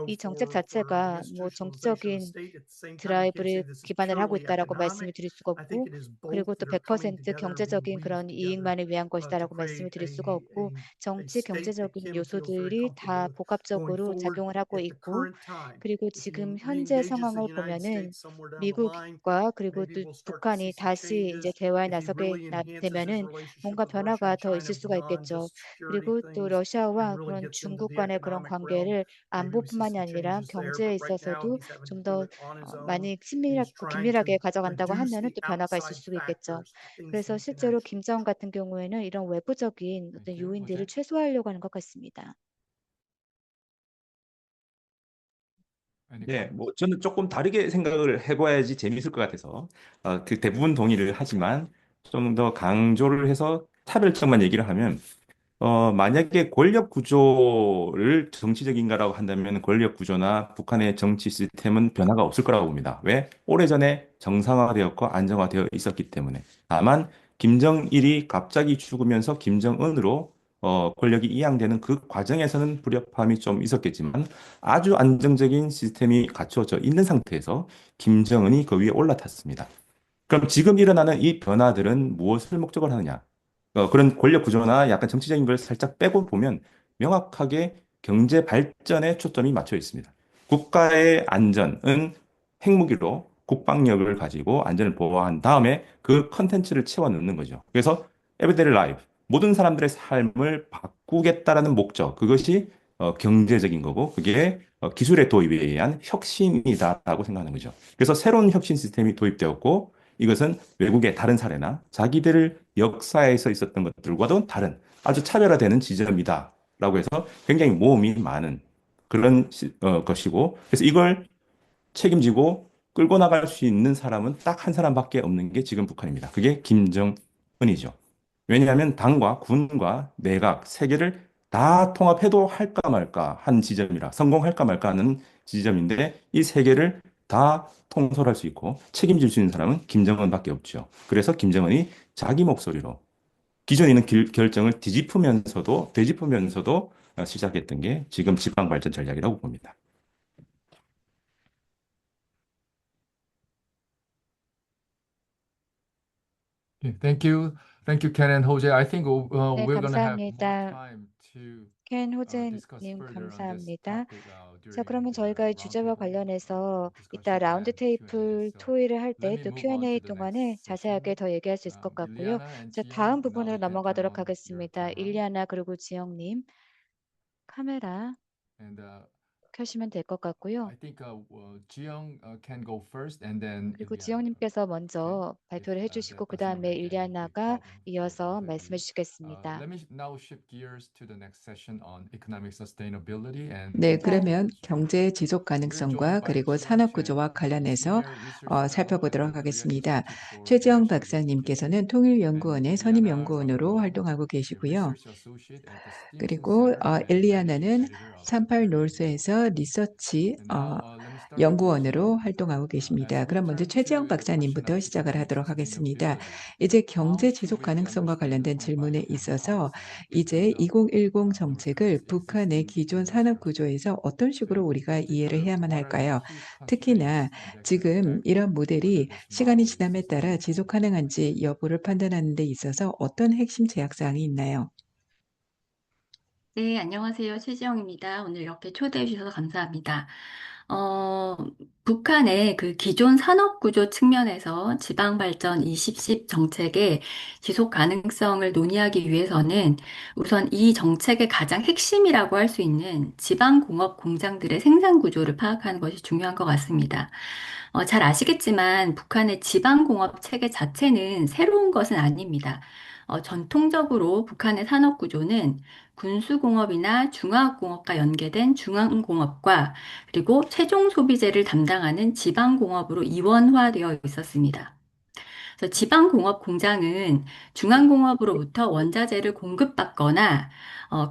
이 정책 for the 자체가 뭐 institutionalization of the 정치적인 state. At the same time, you can't say 드라이브를 this is 기반을 하고 purely 있다라고 말씀을 economic. 드릴 수가 I think 없고 it is both 그리고 또 that are coming 100% together and being 경제적인 weaved 그런 together 이익만을 위한 to 것이다라고 말씀을 create 드릴 수가 없고 a 정치, state that 경제적인 Kim feels very 요소들이 comfortable 다 with going 복합적으로 forward 작용을 하고 at the 있고 current time. 그리고 If he 지금 현재 re-engages the 상황을 United 보면은 States somewhere down the line, 미국과 그리고 maybe 또 we'll start to see 북한이 some 다시 이제 changes. 대화에 If he 나서게 really enhances his 되면은 relationship 뭔가 with Russia 변화가 and 더 China 있을 수가 beyond 있겠죠. just security 그리고 또 things and 러시아와 really 그런 gets into 중국 the 간의 그런 economic realm, 관계를 maybe we see 안보뿐만이 some 아니라 changes there. 경제에 But right now, 있어서도 he's having to 좀 do 더 it on his own. 많이 He's 친밀하고 trying 긴밀하게 to 가져간다고 reduce 하면은 the 또 변화가 있을 outside 수도 있겠죠. factors, the things 그래서 that he can 실제로 actually 김정 같은 경우에는 이런 외부적인 어떤 Thank you, 요인들을 Jose. 최소화하려고 하는 것 같습니다. Any 네, comments? 뭐 저는 조금 다르게 생각을 해봐야지 재밌을 것 같아서 그 대부분 동의를 하지만 좀 더 강조를 해서 차별점만 얘기를 하면 만약에 권력 구조를 정치적인가라고 한다면 권력 구조나 북한의 정치 시스템은 변화가 없을 거라고 봅니다. 왜? 오래전에 정상화되었고 안정화되어 있었기 때문에. 다만, 김정일이 갑자기 죽으면서 김정은으로 권력이 이양되는 그 과정에서는 불협화음이 좀 있었겠지만 아주 안정적인 시스템이 갖추어져 있는 상태에서 김정은이 그 위에 올라탔습니다. 그럼 지금 일어나는 이 변화들은 무엇을 목적으로 하느냐? 그런 권력 구조나 약간 정치적인 걸 살짝 빼고 보면 명확하게 경제 발전에 초점이 맞춰 있습니다. 국가의 안전은 핵무기로 국방력을 가지고 안전을 보호한 다음에 그 컨텐츠를 채워 넣는 거죠. 그래서 everyday life, 모든 사람들의 삶을 바꾸겠다라는 목적, 그것이 경제적인 거고, 그게 기술의 도입에 의한 혁신이다라고 생각하는 거죠. 그래서 새로운 혁신 시스템이 도입되었고, 이것은 외국의 다른 사례나 자기들 역사에서 있었던 것들과도 다른 아주 차별화되는 지점이다라고 해서 굉장히 모험이 많은 그런 것이고, 그래서 이걸 책임지고 끌고 나갈 수 있는 사람은 딱 한 사람밖에 없는 게 지금 북한입니다. 그게 김정은이죠. 왜냐하면 당과 군과 내각 세 개를 다 통합해도 할까 말까 한 지점이라 성공할까 말까 하는 지점인데 이 세 개를 다 통솔할 수 있고 책임질 수 있는 사람은 김정은밖에 없죠. 그래서 김정은이 자기 목소리로 기존에 있는 결정을 되짚으면서도 시작했던 게 지금 지방 발전 전략이라고 봅니다. Okay, thank you, Ken and Jose. I think 네, we're going to have more 감사합니다. time to 켄 discuss 호재님 further on this 감사합니다. topic 자, during 그러면 the 저희가 이 주제와 roundtable 관련해서 이따 discussion 라운드 and Q&A. 테이블 So 토의를 할 let 때 me 또 move on to Q&A the 동안에 next 자세하게 session. 더 얘기할 수 있을 것 같고요. Iliana and 자, Jiyoung, 다음 now 부분으로 you can turn 넘어가도록 on your 하겠습니다. camera. 일리아나 그리고 지영님 카메라 And 켜시면 될 것 같고요. I think Jiyoung can go first and then 그리고 Iliana. 지영님께서 Okay? 먼저 If 발표를 that 해주시고 그 does not 다음에 make any big 일리아나가 problem for 이어서 both of 말씀해 you. 주시겠습니다. Let me now shift gears to the next session on economic sustainability and 네, global 그러면 industry. 경제 지속 We're 가능성과 joined by 그리고 Jiyoung 산업 Chen, 구조와 관련해서 Senior Research Fellow at the 살펴보도록 Korea 하겠습니다. Institute for 최지영 International 박사님께서는 Unification, and 통일연구원의 Iliana 선임연구원으로 Ragunov, 활동하고 a 계시고요. Research Associate at the Stimson 그리고 Center and Managing 엘리아나는 Editor of 38 Korean World. 노스에서 리서치 And now let me start with 연구원으로 Jiyoung. 활동하고 As 계십니다. we 그럼 먼저 turn 최지영 to the question 박사님부터 of 시작을 economic 하도록 하겠습니다. sustainability, 이제 how 경제 should 지속 we 가능성과 understand the 관련된 25 질문에 Korean 있어서 policy 이제 given the 2010 North 정책을 Korea's 북한의 existing 기존 산업 infrastructure? 구조에서 어떤 식으로 So 우리가 in 이해를 particular, 해야만 what are the 할까요? key 특히나 constraints that can 지금 affect 이런 whether 모델이 this 시간이 model is 지남에 따라 sustainable? 지속 가능한지 여부를 판단하는 데 있어서 어떤 핵심 제약사항이 있나요? 네, 안녕하세요. 최지영입니다. 오늘 이렇게 초대해 주셔서 감사합니다. 어, 북한의 그 기존 산업 구조 측면에서 지방 발전 2010 정책의 지속 가능성을 논의하기 위해서는 우선 이 정책의 가장 핵심이라고 할 수 있는 지방 공업 공장들의 생산 구조를 파악하는 것이 중요한 것 같습니다. 잘 아시겠지만 북한의 지방공업 체계 자체는 새로운 것은 아닙니다. 전통적으로 북한의 산업 구조는 군수공업이나 중화공업과 연계된 중앙공업과 그리고 최종 소비재를 담당하는 지방공업으로 이원화되어 있었습니다. 그래서 지방공업 공장은 중앙공업으로부터 원자재를 공급받거나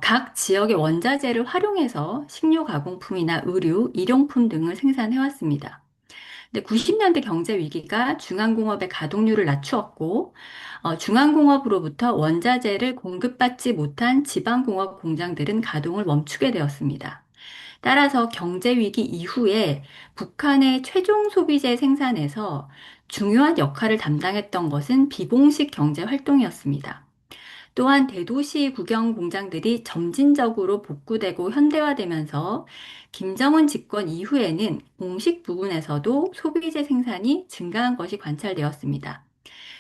각 지역의 원자재를 활용해서 식료 가공품이나 의류, 일용품 등을 생산해 왔습니다. 근데 90년대 경제 위기가 중앙공업의 가동률을 낮추었고, 중앙공업으로부터 원자재를 공급받지 못한 지방공업 공장들은 가동을 멈추게 되었습니다. 따라서 경제 위기 이후에 북한의 최종 소비재 생산에서 중요한 역할을 담당했던 것은 비공식 경제 활동이었습니다. 또한 대도시 국영 공장들이 점진적으로 복구되고 현대화되면서 김정은 집권 이후에는 공식 부분에서도 소비재 생산이 증가한 것이 관찰되었습니다.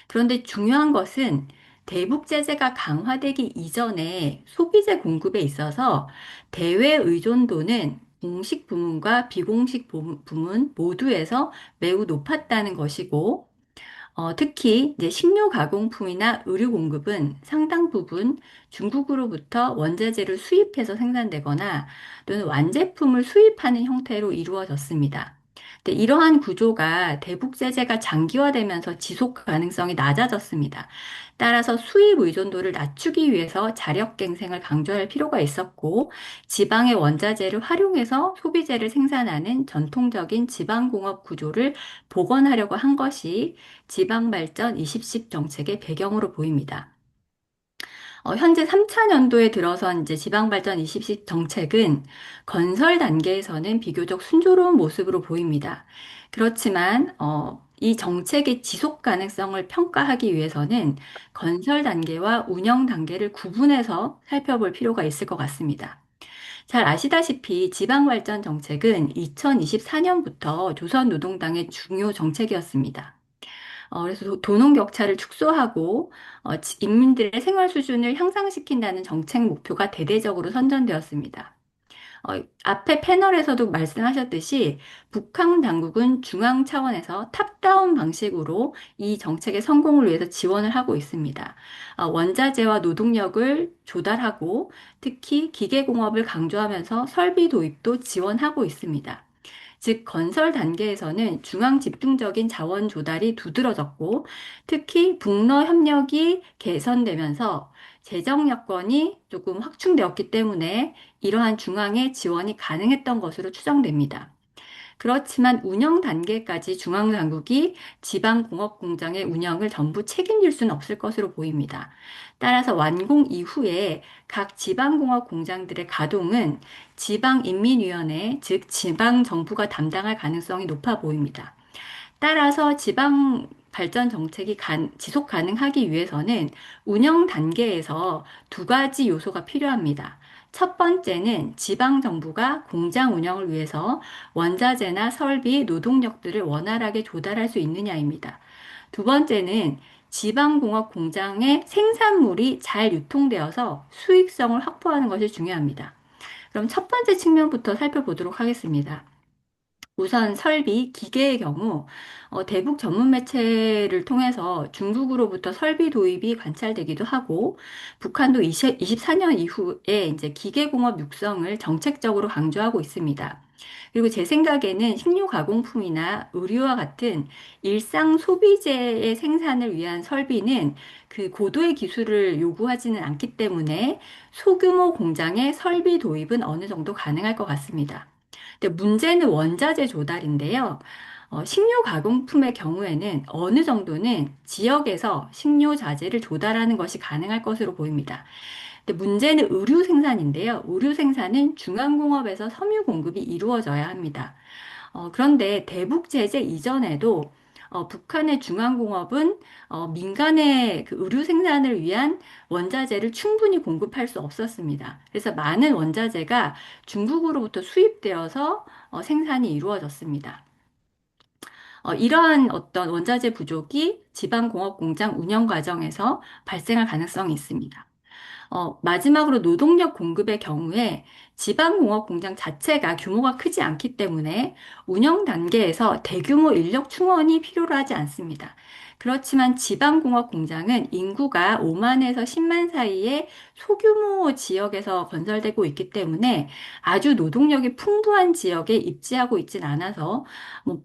그런데 중요한 것은 대북 제재가 강화되기 이전에 소비재 공급에 있어서 대외 의존도는 공식 부문과 비공식 부문 모두에서 매우 높았다는 것이고, 특히 이제 식료 가공품이나 의류 공급은 상당 부분 중국으로부터 원자재를 수입해서 생산되거나 또는 완제품을 수입하는 형태로 이루어졌습니다. 근데 이러한 구조가 대북 제재가 장기화되면서 지속 가능성이 낮아졌습니다. 따라서 수입 의존도를 낮추기 위해서 자력 갱생을 강조할 필요가 있었고, 지방의 원자재를 활용해서 소비재를 생산하는 전통적인 지방공업 구조를 복원하려고 한 것이 지방발전 2010 정책의 배경으로 보입니다. 현재 3차 년도에 들어서 이제 지방발전 20시 정책은 건설 단계에서는 비교적 순조로운 모습으로 보입니다. 그렇지만 이 정책의 지속 가능성을 평가하기 위해서는 건설 단계와 운영 단계를 구분해서 살펴볼 필요가 있을 것 같습니다. 잘 아시다시피 지방발전 정책은 2024년부터 조선노동당의 중요 정책이었습니다. 그래서 도농 격차를 축소하고 인민들의 생활 수준을 향상시킨다는 정책 목표가 대대적으로 선전되었습니다. 앞에 패널에서도 말씀하셨듯이 북한 당국은 중앙 차원에서 탑다운 방식으로 이 정책의 성공을 위해서 지원을 하고 있습니다. 원자재와 노동력을 조달하고 특히 기계공업을 강조하면서 설비 도입도 지원하고 있습니다. 즉, 건설 단계에서는 중앙 집중적인 자원 조달이 두드러졌고, 특히 북러 협력이 개선되면서 재정 여건이 조금 확충되었기 때문에 이러한 중앙의 지원이 가능했던 것으로 추정됩니다. 그렇지만 운영 단계까지 중앙당국이 지방공업공장의 운영을 전부 책임질 수는 없을 것으로 보입니다. 따라서 완공 이후에 각 지방공업공장들의 가동은 지방인민위원회, 즉 지방정부가 담당할 가능성이 높아 보입니다. 따라서 지방 발전 정책이 지속 가능하기 위해서는 운영 단계에서 두 가지 요소가 필요합니다. 첫 번째는 지방정부가 공장 운영을 위해서 원자재나 설비, 노동력들을 원활하게 조달할 수 있느냐입니다. 두 번째는 지방공업 공장의 생산물이 잘 유통되어서 수익성을 확보하는 것이 중요합니다. 그럼 첫 번째 측면부터 살펴보도록 하겠습니다. 우선 설비, 기계의 경우 대북 전문 매체를 통해서 중국으로부터 설비 도입이 관찰되기도 하고 북한도 24년 이후에 이제 기계공업 육성을 정책적으로 강조하고 있습니다. 그리고 제 생각에는 식료 가공품이나 의류와 같은 일상 소비재의 생산을 위한 설비는 그 고도의 기술을 요구하지는 않기 때문에 소규모 공장의 설비 도입은 어느 정도 가능할 것 같습니다. 근데 문제는 원자재 조달인데요. 식료 가공품의 경우에는 어느 정도는 지역에서 식료 자재를 조달하는 것이 가능할 것으로 보입니다. 근데 문제는 의류 생산인데요. 의류 생산은 중앙공업에서 섬유 공급이 이루어져야 합니다. 그런데 대북 제재 이전에도 북한의 중앙공업은 민간의 그 의류 생산을 위한 원자재를 충분히 공급할 수 없었습니다. 그래서 많은 원자재가 중국으로부터 수입되어서 생산이 이루어졌습니다. 이러한 어떤 원자재 부족이 지방공업 공장 운영 과정에서 발생할 가능성이 있습니다. 마지막으로 노동력 공급의 경우에 지방공업 공장 자체가 규모가 크지 않기 때문에 운영 단계에서 대규모 인력 충원이 필요로 하지 않습니다. 그렇지만 지방공업 공장은 인구가 5만에서 10만 사이의 소규모 지역에서 건설되고 있기 때문에 아주 노동력이 풍부한 지역에 입지하고 있진 않아서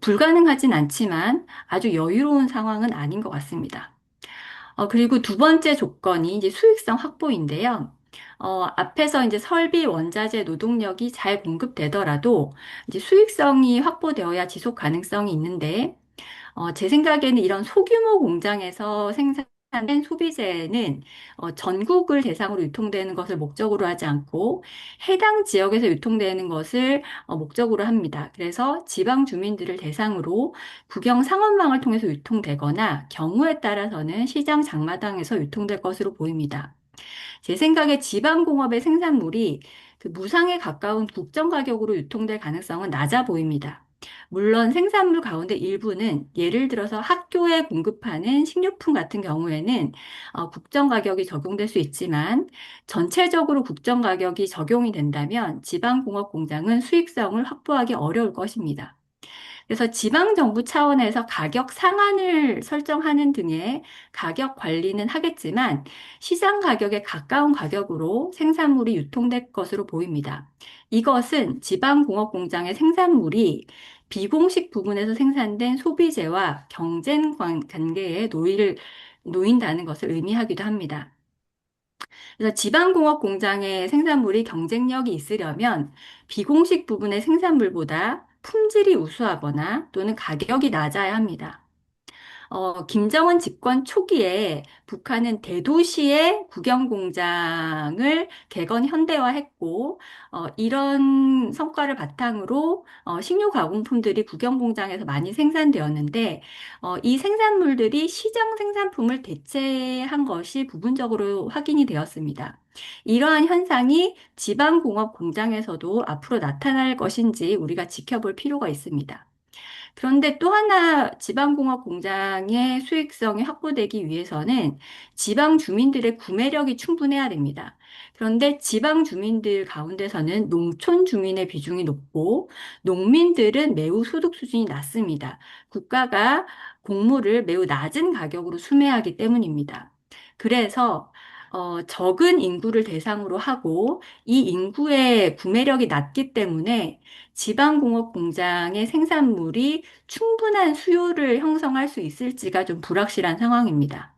불가능하진 않지만 아주 여유로운 상황은 아닌 것 같습니다. 그리고 두 번째 조건이 이제 수익성 확보인데요. 앞에서 이제 설비, 원자재, 노동력이 잘 공급되더라도 이제 수익성이 확보되어야 지속 가능성이 있는데, 제 생각에는 이런 소규모 공장에서 생산된 소비재는 전국을 대상으로 유통되는 것을 목적으로 하지 않고 해당 지역에서 유통되는 것을 목적으로 합니다. 그래서 지방 주민들을 대상으로 국영 상업망을 통해서 유통되거나 경우에 따라서는 시장 장마당에서 유통될 것으로 보입니다. 제 생각에 지방공업의 생산물이 그 무상에 가까운 국정 가격으로 유통될 가능성은 낮아 보입니다. 물론 생산물 가운데 일부는 예를 들어서 학교에 공급하는 식료품 같은 경우에는 국정 가격이 적용될 수 있지만 전체적으로 국정 가격이 적용이 된다면 지방공업 공장은 수익성을 확보하기 어려울 것입니다. 그래서 지방정부 차원에서 가격 상한을 설정하는 등의 가격 관리는 하겠지만 시장 가격에 가까운 가격으로 생산물이 유통될 것으로 보입니다. 이것은 지방공업 공장의 생산물이 비공식 부분에서 생산된 소비재와 경쟁 관계에 놓인다는 것을 의미하기도 합니다. 그래서 지방공업 공장의 생산물이 경쟁력이 있으려면 비공식 부분의 생산물보다 품질이 우수하거나 또는 가격이 낮아야 합니다. 김정은 집권 초기에 북한은 대도시의 국영 공장을 개건 현대화했고, 이런 성과를 바탕으로 식료 가공품들이 국영 공장에서 많이 생산되었는데, 이 생산물들이 시장 생산품을 대체한 것이 부분적으로 확인이 되었습니다. 이러한 현상이 지방공업 공장에서도 앞으로 나타날 것인지 우리가 지켜볼 필요가 있습니다. 그런데 또 하나 지방공업 공장의 수익성이 확보되기 위해서는 지방 주민들의 구매력이 충분해야 됩니다. 그런데 지방 주민들 가운데서는 농촌 주민의 비중이 높고 농민들은 매우 소득 수준이 낮습니다. 국가가 곡물을 매우 낮은 가격으로 수매하기 때문입니다. 그래서 적은 인구를 대상으로 하고 이 인구의 구매력이 낮기 때문에 지방공업 공장의 생산물이 충분한 수요를 형성할 수 있을지가 좀 불확실한 상황입니다.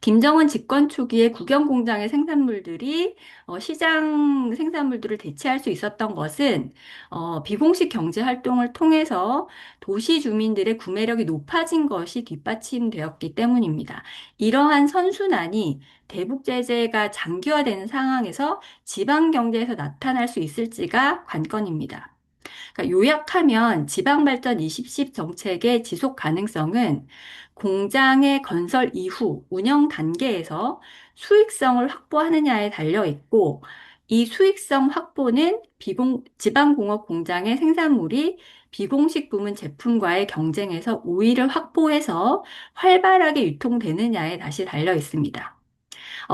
김정은 집권 초기에 국영 공장의 생산물들이 시장 생산물들을 대체할 수 있었던 것은 비공식 경제 활동을 통해서 도시 주민들의 구매력이 높아진 것이 뒷받침되었기 때문입니다. 이러한 선순환이 대북 제재가 장기화되는 상황에서 지방 경제에서 나타날 수 있을지가 관건입니다. 그러니까 요약하면 지방발전 2010 정책의 지속 가능성은 공장의 건설 이후 운영 단계에서 수익성을 확보하느냐에 달려 있고, 이 수익성 확보는 지방공업 공장의 생산물이 비공식 부문 제품과의 경쟁에서 우위를 확보해서 활발하게 유통되느냐에 다시 달려 있습니다.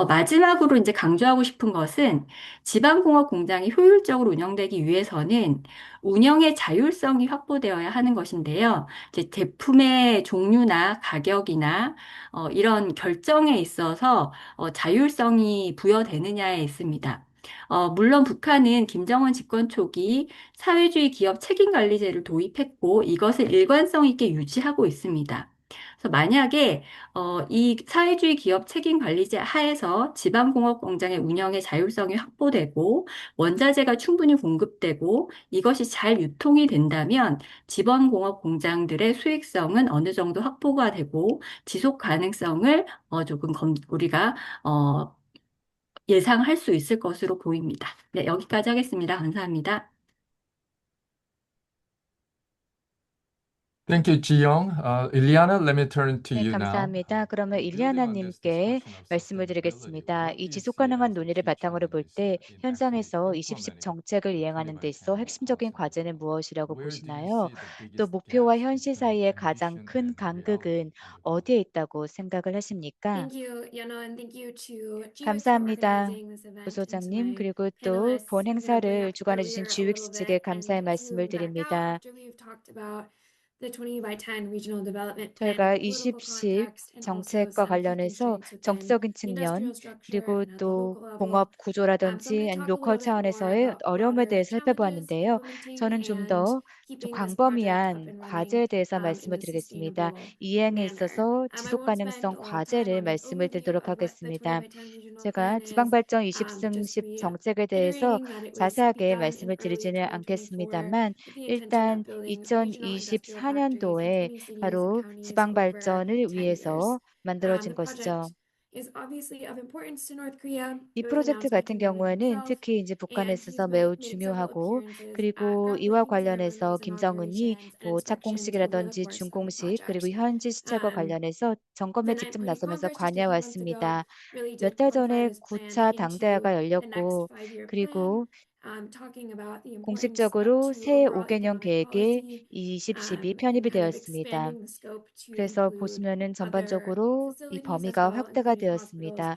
마지막으로 이제 강조하고 싶은 것은 지방공업 공장이 효율적으로 운영되기 위해서는 운영의 자율성이 확보되어야 하는 것인데요. 이제 제품의 종류나 가격이나 이런 결정에 있어서 자율성이 부여되느냐에 있습니다. 물론 북한은 김정은 집권 초기 사회주의 기업 책임관리제를 도입했고 이것을 일관성 있게 유지하고 있습니다. 그래서 만약에 이 사회주의 기업 책임 관리제 하에서 지방공업 공장의 운영의 자율성이 확보되고 원자재가 충분히 공급되고 이것이 잘 유통이 된다면 지방공업 공장들의 수익성은 어느 정도 확보가 되고 지속 가능성을 조금 우리가 예상할 수 있을 것으로 보입니다. 네, 여기까지 하겠습니다. 감사합니다. Thank you, Ji-young. Iliana, let me turn to 네, you now. 감사합니다. 그러면 일리아나님께 말씀을 드리겠습니다. 이 지속 가능한 논의를 바탕으로 볼 때 현장에서 2010 정책을 이행하는 데 있어 핵심적인 과제는 무엇이라고 보시나요? 또 목표와 현실 사이의 가장 큰 간극은 어디에 있다고 생각을 하십니까? 감사합니다. 부소장님, 그리고 또 본 행사를 주관해 주신 GWIX 측에 감사의 말씀을 드립니다. 저희가 2010 정책과 관련해서 정치적인 측면 그리고 또 공업 구조라든지 아니면 로컬 차원에서의 어려움에 대해서 살펴보았는데요. 저는 좀 더 광범위한 과제에 대해서 말씀을 드리겠습니다. 이행에 있어서 지속 가능성 과제를 말씀을 드리도록 하겠습니다. 제가 지방발전 20승10 정책에 대해서 자세하게 말씀을 드리지는 않겠습니다만 일단 2024년도에 바로 지방발전을 위해서 만들어진 것이죠. 이 프로젝트 같은 경우에는 특히 이제 북한에 있어서 매우 중요하고 그리고 이와 관련해서 김정은이 뭐 착공식이라든지 준공식 그리고 현지 시찰과 관련해서 점검에 직접 나서면서 관여해 왔습니다. 몇 달 전에 9차 당대회가 열렸고 그리고 공식적으로 새 5개년 계획에 2012 편입이 되었습니다. 그래서 보시면은 전반적으로 이 범위가 확대가 되었습니다.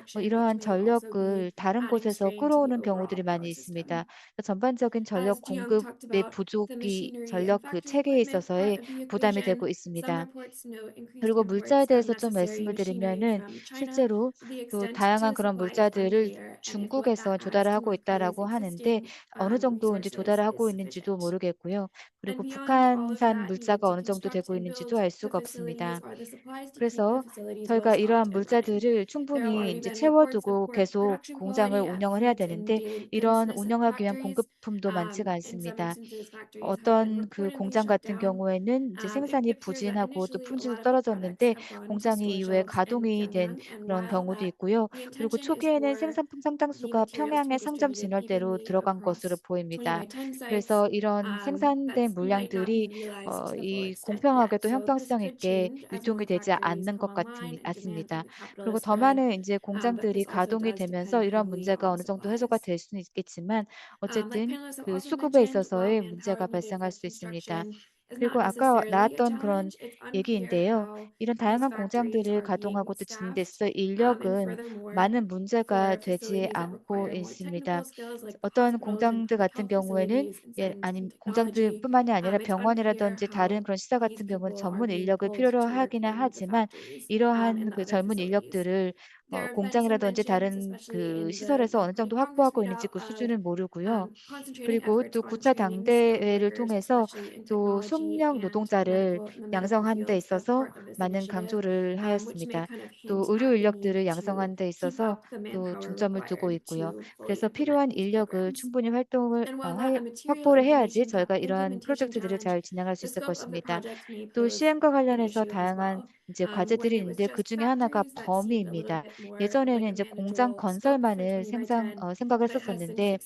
이러한 전력을 다른 곳에서 끌어오는 경우들이 많이 있습니다. 전반적인 전력 공급의 부족이 전력 그 체계에 있어서의 부담이 되고 있습니다. 그리고 물자에 대해서 좀 말씀을 드리면은 실제로 또 다양한 그런 물자들을 중국에서 조달을 하고 있다라고 하는데 어느 정도 이제 조달을 하고 있는지도 모르겠고요. 그리고 북한산 물자가 어느 정도 되고 있는지도 알 수가 없습니다. 그래서 저희가 이러한 물자들을 충분히 이제 채워두고 계속 공장을 운영을 해야 되는데 이런 운영하기 위한 공급품도 많지가 않습니다. 어떤 그 공장 같은 경우에는 이제 생산이 부진하고 또 품질도 떨어졌는데 공장이 이후에 가동이 된 그런 경우도 있고요. 그리고 초기에는 생산품 상당수가 평양의 상점 진열대로 들어간 것으로 보입니다. 그래서 이런 생산된 물량들이 이 공평하게 또 형평성 있게 유통이 되지 않는 것 같습니다. 그리고 더 많은 이제 공장들이 가동이 되면서 이런 문제가 어느 정도 해소가 될 수는 있겠지만 어쨌든 그 수급에 있어서의 문제가 발생할 수 있습니다. 그리고 아까 나왔던 그런 얘기인데요. 이런 다양한 공장들을 가동하고 또 짓는 데 있어 인력은 많은 문제가 되지 않고 있습니다. 어떤 공장들 같은 경우에는 아니 공장들뿐만이 아니라 병원이라든지 다른 그런 시설 같은 경우는 전문 인력을 필요로 하기는 하지만 이러한 그 젊은 인력들을 공장이라든지 다른 그 시설에서 어느 정도 확보하고 있는지 그 수준은 모르고요. 그리고 또 9차 당대회를 통해서 또 숙련 노동자를 양성하는 데 있어서 많은 강조를 하였습니다. 또 의료 인력들을 양성하는 데 있어서 또 중점을 두고 있고요. 그래서 필요한 인력을 충분히 확보를 해야지 저희가 이러한 프로젝트들을 잘 진행할 수 있을 것입니다. 또 시행과 관련해서 다양한 이제 과제들이 있는데 그중에 하나가 범위입니다. 예전에는 이제 공장 건설만을 생각을 했었었는데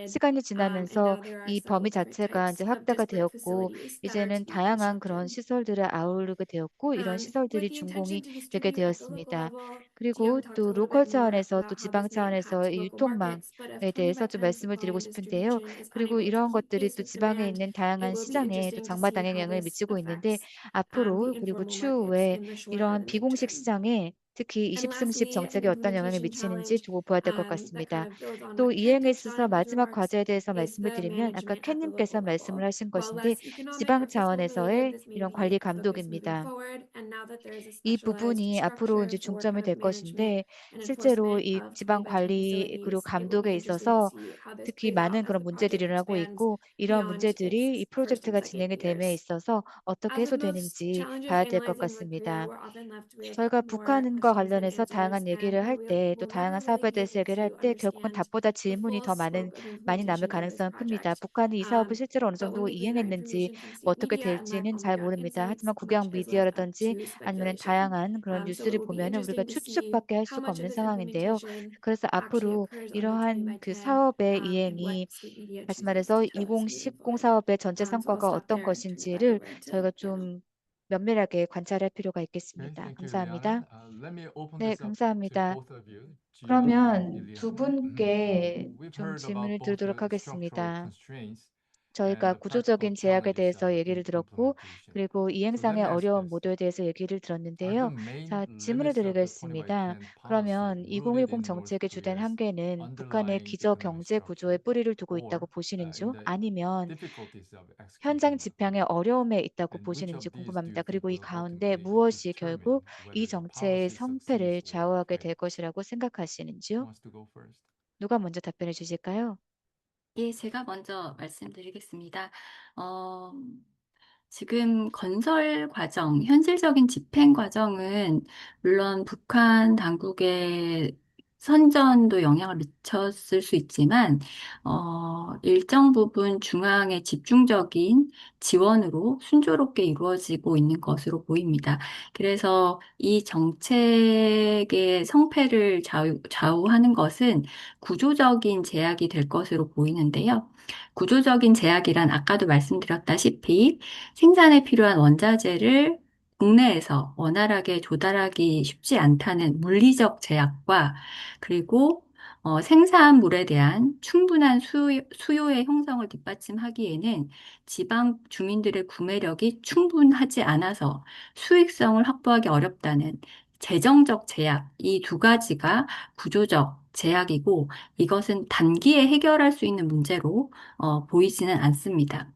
시간이 지나면서 이 범위 자체가 이제 확대가 되었고 이제는 다양한 그런 시설들을 아우르게 되었고 이런 시설들이 준공이 되게 되었습니다. 그리고 또 로컬 차원에서 또 지방 차원에서 이 유통망에 대해서 좀 말씀을 드리고 싶은데요. 그리고 이런 것들이 또 지방에 있는 다양한 시장에 또 장마당에 영향을 미치고 있는데 앞으로 그리고 추후에 이러한 비공식 시장에 특히 2030 정책에 어떤 영향을 미치는지 두고 봐야 될 것 같습니다. 또 이행에 있어서 마지막 과제에 대해서 말씀을 드리면 아까 캔님께서 말씀을 하신 것인데 지방 차원에서의 이런 관리 감독입니다. 이 부분이 앞으로 이제 중점이 될 것인데 실제로 이 지방 관리 그리고 감독에 있어서 특히 많은 그런 문제들이 일어나고 있고 이런 문제들이 이 프로젝트가 진행이 됨에 있어서 어떻게 해소되는지 봐야 될 것 같습니다. 저희가 북한과 관련해서 다양한 얘기를 할 때 또 다양한 사업에 대해서 얘기를 할 때 결국은 답보다 질문이 더 많이 남을 가능성은 큽니다. 북한이 이 사업을 실제로 어느 정도 이행했는지 뭐 어떻게 될지는 잘 모릅니다. 하지만 국영 미디어라든지 아니면 다양한 그런 뉴스를 보면은 우리가 추측밖에 할 수가 없는 상황인데요. 그래서 앞으로 이러한 그 사업의 이행이 다시 말해서 2010 사업의 전체 성과가 어떤 것인지를 저희가 좀 면밀하게 관찰할 필요가 Okay, 있겠습니다. thank you, 감사합니다. Leon. Let me open 네, this up to 감사합니다. both of you, Jiyoung and 그러면 두 Lilian. 분께 We've 좀 heard about 질문을 both 드리도록 the structural 하겠습니다. constraints and 저희가 the practical 구조적인 제약에 challenges 대해서 얘기를 in 들었고, implementation. 그리고 So let 이행상의 me ask 어려운 this. 모델에 대해서 얘기를 Are the 들었는데요. main 자, 질문을 limits of the 드리겠습니다. 2110 policy 그러면 rooted 2010 in North 정책의 주된 Korea's 한계는 북한의 underlying 기저 economic 경제 구조에 structure 뿌리를 두고 있다고 or in 보시는지요? the 아니면 difficulties of 현장 executing them? 집행의 어려움에 있다고 And which 보시는지 of these do you 궁금합니다. think 그리고 이 will 가운데 ultimately 무엇이 determine 결국 이 whether the 정체의 policy succeeds 성패를 or 좌우하게 될 fails? 것이라고 Who 생각하시는지요? wants to go first? 누가 먼저 답변해 주실까요? 예, 제가 먼저 말씀드리겠습니다. 어, 지금 건설 과정, 현실적인 집행 과정은 물론 북한 당국의 선전도 영향을 미쳤을 수 있지만, 일정 부분 중앙의 집중적인 지원으로 순조롭게 이루어지고 있는 것으로 보입니다. 그래서 이 정책의 성패를 좌우하는 것은 구조적인 제약이 될 것으로 보이는데요. 구조적인 제약이란 아까도 말씀드렸다시피 생산에 필요한 원자재를 국내에서 원활하게 조달하기 쉽지 않다는 물리적 제약과 그리고 생산물에 대한 충분한 수요의 형성을 뒷받침하기에는 지방 주민들의 구매력이 충분하지 않아서 수익성을 확보하기 어렵다는 재정적 제약, 이 두 가지가 구조적 제약이고 이것은 단기에 해결할 수 있는 문제로 보이지는 않습니다.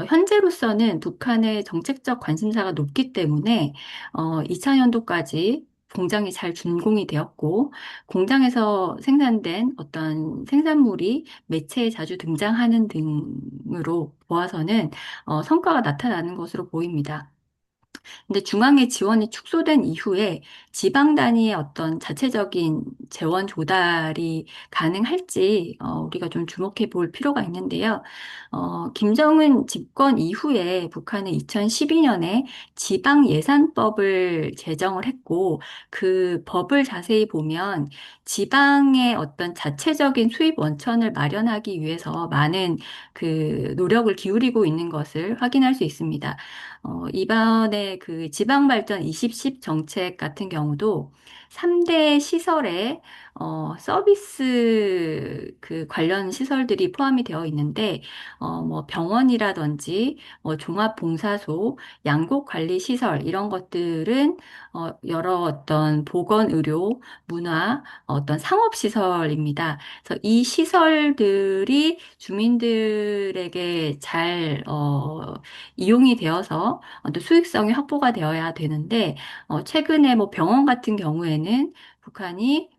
현재로서는 북한의 정책적 관심사가 높기 때문에 2000년도까지 공장이 잘 준공이 되었고, 공장에서 생산된 어떤 생산물이 매체에 자주 등장하는 등으로 보아서는 성과가 나타나는 것으로 보입니다. 근데 중앙의 지원이 축소된 이후에 지방 단위의 어떤 자체적인 재원 조달이 가능할지 우리가 좀 주목해 볼 필요가 있는데요. 김정은 집권 이후에 북한은 2012년에 지방 예산법을 제정을 했고 그 법을 자세히 보면 지방의 어떤 자체적인 수입 원천을 마련하기 위해서 많은 그 노력을 기울이고 있는 것을 확인할 수 있습니다. 이번에 그 지방발전 2010 정책 같은 경우도 3대 시설에 서비스 그 관련 시설들이 포함이 되어 있는데, 뭐 병원이라든지, 뭐 종합봉사소, 양곡관리시설, 이런 것들은 여러 어떤 보건의료, 문화, 어떤 상업시설입니다. 그래서 이 시설들이 주민들에게 잘, 이용이 되어서 또 수익성이 확보가 되어야 되는데, 최근에 뭐 병원 같은 경우에는 북한이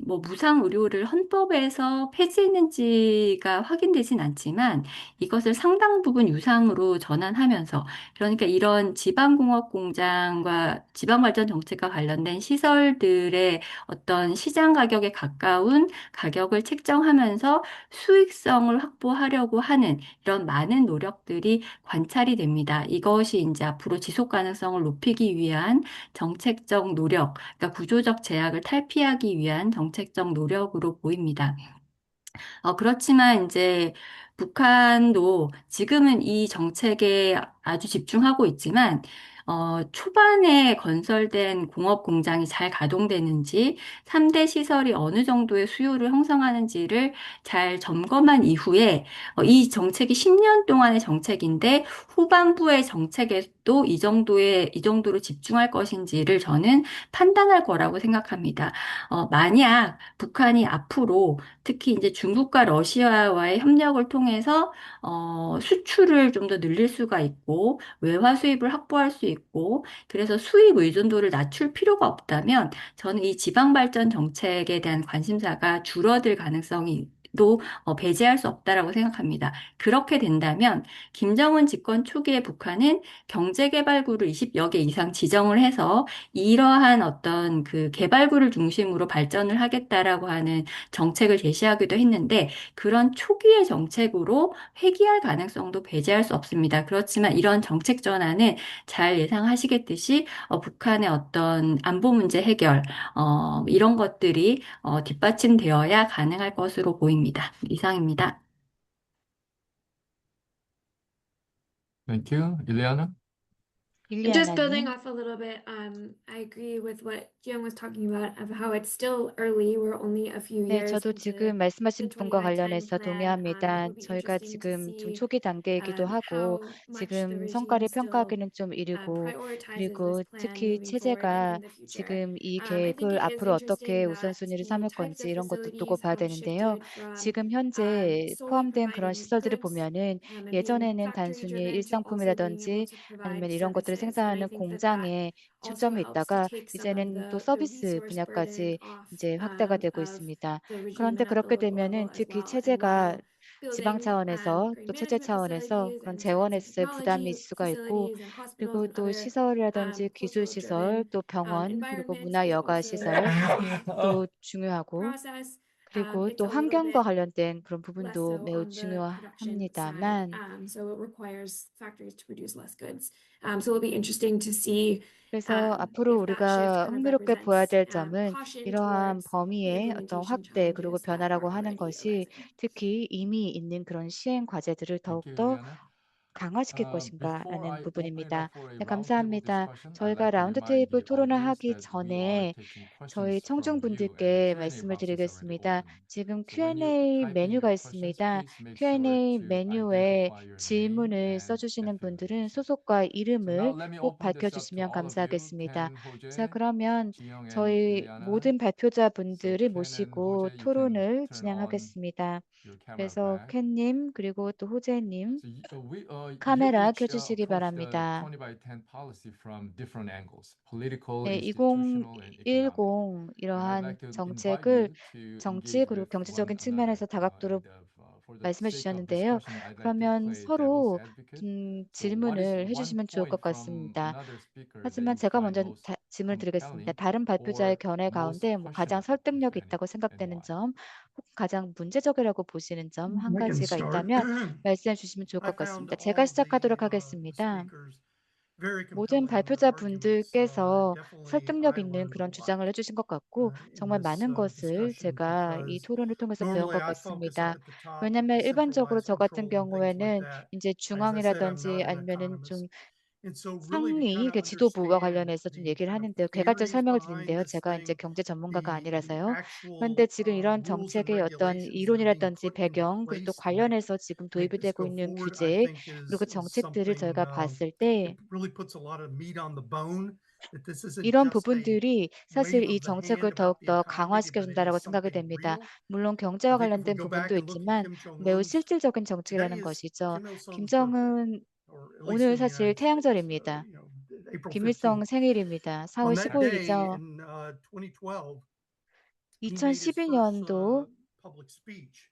뭐 무상 의료를 헌법에서 폐지했는지가 확인되진 않지만 이것을 상당 부분 유상으로 전환하면서 그러니까 이런 지방공업 공장과 지방발전 정책과 관련된 시설들의 어떤 시장 가격에 가까운 가격을 책정하면서 수익성을 확보하려고 하는 이런 많은 노력들이 관찰이 됩니다. 이것이 이제 앞으로 지속 가능성을 높이기 위한 정책적 노력, 그러니까 구조적 제약을 탈피하기 위한 정책적 노력으로 보입니다. 그렇지만 이제 북한도 지금은 이 정책에 아주 집중하고 있지만, 초반에 건설된 공업 공장이 잘 가동되는지, 3대 시설이 어느 정도의 수요를 형성하는지를 잘 점검한 이후에, 이 정책이 10년 동안의 정책인데, 후반부의 정책에도 이 정도로 집중할 것인지를 저는 판단할 거라고 생각합니다. 만약 북한이 앞으로 특히 이제 중국과 러시아와의 협력을 통해서 수출을 좀 더 늘릴 수가 있고 외화 수입을 확보할 수 있고 그래서 수입 의존도를 낮출 필요가 없다면 저는 이 지방 발전 정책에 대한 관심사가 줄어들 가능성이 도 배제할 수 없다라고 생각합니다. 그렇게 된다면 김정은 집권 초기에 북한은 경제개발구를 20여 개 이상 지정을 해서 이러한 어떤 그 개발구를 중심으로 발전을 하겠다라고 하는 정책을 제시하기도 했는데 그런 초기의 정책으로 회귀할 가능성도 배제할 수 없습니다. 그렇지만 이런 정책 전환은 잘 예상하시겠듯이 북한의 어떤 안보 문제 해결 이런 것들이 뒷받침되어야 가능할 것으로 보입니다. 이상입니다. Thank you. Ileana? Just building 일리아나님. off a little bit, I agree with what Jiyoung was talking about of how it's still early. We're only a few 네, years 저도 into 지금 the 말씀하신 부분과 2029-10 관련해서 plan. It 동의합니다. will be 저희가 interesting to 지금 좀 see 초기 단계이기도 하고 how much the 지금 regime 성과를 still 평가하기는 좀 이르고 prioritizes 그리고 this plan 특히 moving forward and 체제가 in the future. 지금 이 I think 계획을 it is 앞으로 어떻게 interesting that 우선순위를 the 삼을 types 건지 of 이런 것도 두고 facilities 봐야 have 되는데요. shifted from 지금 현재 solely 포함된 그런 providing 시설들을 goods 보면은 and being 예전에는 factory 단순히 driven to also being able 일상품이라든지 to provide 아니면 이런 것들을 services. And I 생산하는 think that that 공장에 also 초점이 helps to 있다가 take some of 이제는 또 the 서비스 resource burden 분야까지 off 이제 확대가 되고 of 있습니다. the regime 그런데 and at the 그렇게 local level 되면은 as 특히 well. And 체제가 while 지방 building 차원에서 great 또 체제 management 차원에서 facilities 그런 and science and 재원에서의 부담이 있을 technology 수가 있고 facilities and hospitals 그리고 and 또 other 시설이라든지 기술 cultural 시설, driven 또 병원, 그리고 environments 문화 is 여가 also 시설 a 또 중요하고 process. 그리고 It's 또 a little 환경과 bit 관련된 그런 less 부분도 so 매우 on the production side. 중요합니다만 So it requires factories to produce less goods. So it'll be interesting to see 그래서 앞으로 if that shift 우리가 kind of 흥미롭게 보아야 represents 될 점은 caution 이러한 towards the 범위의 어떤 implementation 확대 그리고 challenges that are 변화라고 하는 already 것이 arising. 특히 이미 있는 그런 시행 과제들을 Thank you, 더욱더 Ileana. 강화시킬 Before 것인가라는 I open it up 부분입니다. for a 네, roundtable 감사합니다. discussion, I'd 저희가 like to 라운드 remind 테이블 the 토론을 audience 하기 that we are 전에 taking 저희 questions from you and the 청중분들께 Q&A 말씀을 box is already 드리겠습니다. open. 지금 So when you Q&A type in 메뉴가 your questions, 있습니다. please make sure Q&A to 메뉴에 identify your name 질문을 and 써주시는 분들은 affiliation. 소속과 So now 이름을 let me 꼭 open this up to 밝혀주시면 all of you. 감사하겠습니다. Ken, 자, Hoje, 그러면 Jiyoung, and 저희 Ileana. 모든 So 발표자분들을 Ken and 모시고 Hoje, you can 토론을 turn on 진행하겠습니다. your camera 그래서 back. 켄님 그리고 또 호재님 So you 카메라 each 켜주시기 approach the 바랍니다. 20 by 10 policy from different angles, political, 네, institutional, and economic. 2010 And I'd 이러한 like to invite 정책을 you to 정치 engage 그리고 with 경제적인 one 측면에서 another. 다각도로 For the 말씀해 sake of 주셨는데요. discussion, I'd like to 그러면 play devil's 서로 advocate. So what is 질문을 one 해주시면 좋을 것 point from 같습니다. another speaker that 하지만 you 제가 find 먼저 most 질문을 드리겠습니다. compelling 다른 발표자의 or 견해 most 가운데 가장 questionable, 설득력이 if any, 있다고 and 생각되는 why? 점, 혹은 가장 문제적이라고 보시는 점 한 I can 가지가 start. 있다면 말씀해 주시면 좋을 I 것 found 같습니다. all 제가 of the 시작하도록 하겠습니다. speakers very 모든 compelling arguments. 발표자분들께서 Definitely 설득력 I 있는 learned a 그런 lot 주장을 해주신 것 같고 in 정말 this 많은 것을 discussion 제가 이 because 토론을 통해서 배운 normally 것 I focus 같습니다. up at the top, 왜냐하면 일반적으로 decentralized 저 같은 control and things like 경우에는 that. 이제 As I said, I'm 중앙이라든지 not an 아니면은 좀 economist. And so really to 상위 kind of 그 지도부와 understand 관련해서 좀 the 얘기를 kind of 하는데요. 개괄적 theories 설명을 behind 드리는데요. this 제가 이제 thing, 경제 전문가가 the 아니라서요. 그런데 actual 지금 이런 rules and 정책의 어떤 regulations that are being 이론이라든지 put into 배경 그리고 또 place to 관련해서 지금 make 도입이 this 되고 go 있는 forward, I 규제 think 그리고 is 정책들을 something 저희가 봤을 때 it really puts a lot of meat on the bone. That this isn't 이런 just a 부분들이 사실 wave 이 of the 정책을 hand about the 더욱더 economy, 강화시켜 but it is 준다라고 생각이 something 됩니다. real. 물론 I 경제와 think if we 관련된 go 부분도 back and look at 있지만 Kim 매우 Jong-un's, 실질적인 today 정책이라는 is 것이죠. Kim Il-sung's birthday, 김정은 or at least 오늘 in the 사실 United States, 태양절입니다. April 김일성 15th. 생일입니다. 4월 On that day 15일이죠. in 2012, he made his first 2012년도 public speech,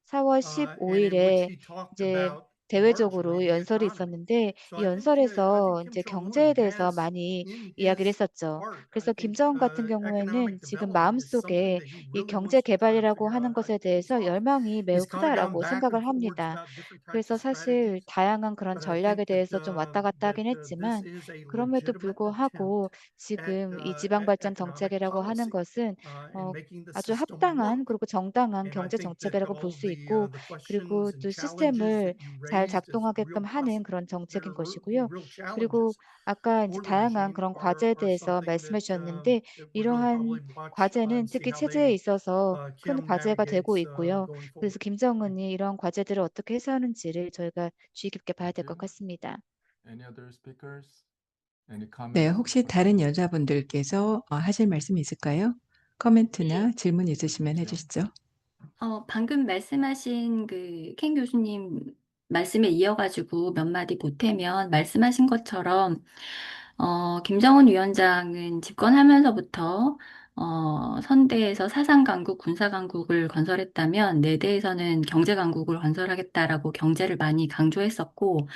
4월 and in which 15일에 he talked 이제 about 대외적으로 largely the 연설이 economy. 있었는데 So 이 I think 연설에서 Kim 이제 Jong-un 경제에 대해서 has 많이 in 이야기를 his 했었죠. heart, I 그래서 think, 김정은 같은 economic 경우에는 지금 development is something 마음속에 that he 이 really 경제 wants to try to 개발이라고 figure 하는 out how he 것에 can pull this 대해서 off. 열망이 매우 He's kind of gone 크다라고 back and 생각을 forwards 합니다. about different types 그래서 of 사실 strategies, 다양한 그런 but I 전략에 think that 대해서 좀 왔다 갔다 하긴 this 했지만 is a 그럼에도 legitimate attempt 불구하고 at 지금 이 지방발전 economic 정책이라고 하는 policy 것은 and making the 아주 system 합당한 work. 그리고 정당한 And I 경제 think that 정책이라고 볼 all of 수 있고 the 그리고 questions and 또 challenges 시스템을 that you 잘 raised as 작동하게끔 real 하는 그런 that 정책인 are 것이고요. real 그리고 challenges 아까 이제 for the 다양한 regime 그런 과제에 are 대해서 something 말씀해 that 주셨는데 that we're going to 이러한 probably watch and 과제는 see 특히 how 체제에 they 있어서 큰 Kim 과제가 되고 navigates 있고요. going 그래서 forward. 김정은이 이런 과제들을 어떻게 해소하는지를 저희가 주의 깊게 봐야 될 Thank 것 you. 같습니다. Any other speakers? Any 네, comments? 혹시 다른 questions? 여자분들께서 하실 말씀 있을까요? 코멘트나 질문 있으시면 지영? 해주시죠. 방금 말씀하신 그 켄 교수님 말씀에 이어가지고 몇 마디 보태면 말씀하신 것처럼 김정은 위원장은 집권하면서부터 선대에서 사상 강국, 군사 강국을 건설했다면 내대에서는 경제 강국을 건설하겠다라고 경제를 많이 강조했었고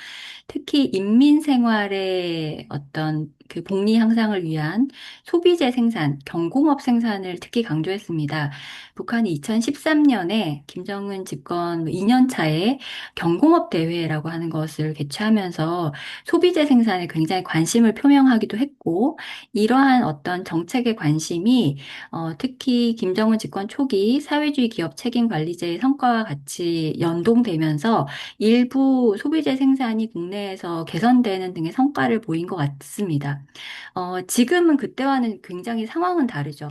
특히 인민 생활의 어떤 그 복리 향상을 위한 소비재 생산, 경공업 생산을 특히 강조했습니다. 북한이 2013년에 김정은 집권 2년 차에 경공업 대회라고 하는 것을 개최하면서 소비재 생산에 굉장히 관심을 표명하기도 했고, 이러한 어떤 정책의 관심이 특히 김정은 집권 초기 사회주의 기업 책임 관리제의 성과와 같이 연동되면서 일부 소비재 생산이 국내에서 개선되는 등의 성과를 보인 것 같습니다. 지금은 그때와는 굉장히 상황은 다르죠.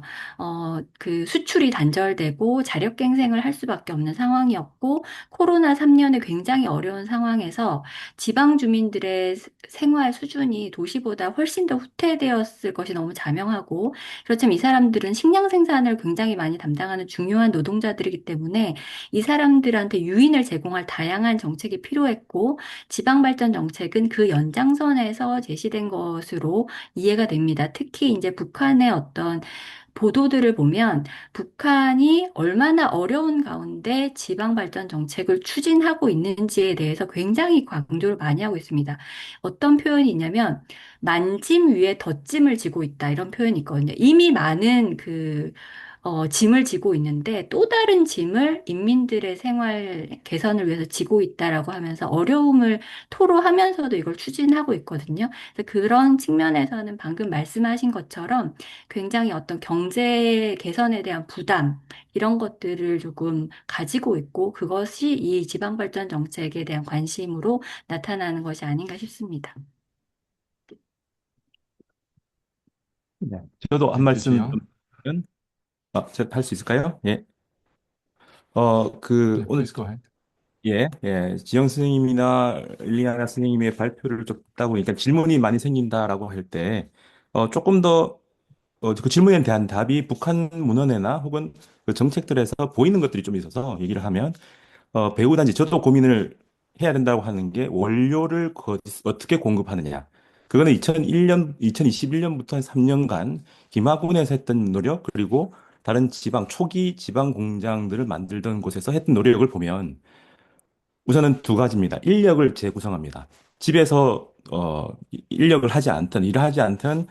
그 수출이 단절되고 자력갱생을 할 수밖에 없는 상황이었고, 코로나 3년에 굉장히 어려운 상황에서 지방 주민들의 생활 수준이 도시보다 훨씬 더 후퇴되었을 것이 너무 자명하고, 그렇지만 이 사람들은 식량 생산을 굉장히 많이 담당하는 중요한 노동자들이기 때문에 이 사람들한테 유인을 제공할 다양한 정책이 필요했고, 지방발전 정책은 그 연장선에서 제시된 것으로 이해가 됩니다. 특히 이제 북한의 어떤 보도들을 보면 북한이 얼마나 어려운 가운데 지방발전 정책을 추진하고 있는지에 대해서 굉장히 강조를 많이 하고 있습니다. 어떤 표현이 있냐면 만짐 위에 덧짐을 지고 있다 이런 표현이 있거든요. 이미 많은 짐을 지고 있는데 또 다른 짐을 인민들의 생활 개선을 위해서 지고 있다라고 하면서 어려움을 토로하면서도 이걸 추진하고 있거든요. 그래서 그런 측면에서는 방금 말씀하신 것처럼 굉장히 어떤 경제 개선에 대한 부담, 이런 것들을 조금 가지고 있고 그것이 이 지방발전 정책에 대한 관심으로 나타나는 것이 아닌가 싶습니다. 네. 저도 한 Thank you, 말씀 지영. 좀 제가 할 수 있을까요? 예. Yeah, 오늘 please go ahead. 지영 선생님이나 일리아나 선생님의 발표를 좀 듣다 보니까 질문이 많이 생긴다라고 할 때, 조금 더, 그 질문에 대한 답이 북한 문헌에나 혹은 그 정책들에서 보이는 것들이 좀 있어서 얘기를 하면, 배우단지 저도 고민을 해야 된다고 하는 게 원료를 어떻게 공급하느냐. 그거는 2001년, 2021년부터 한 3년간 김화군에서 했던 노력, 그리고 다른 초기 지방 공장들을 만들던 곳에서 했던 노력을 보면 우선은 두 가지입니다. 인력을 재구성합니다. 집에서 인력을 하지 않던, 일을 하지 않던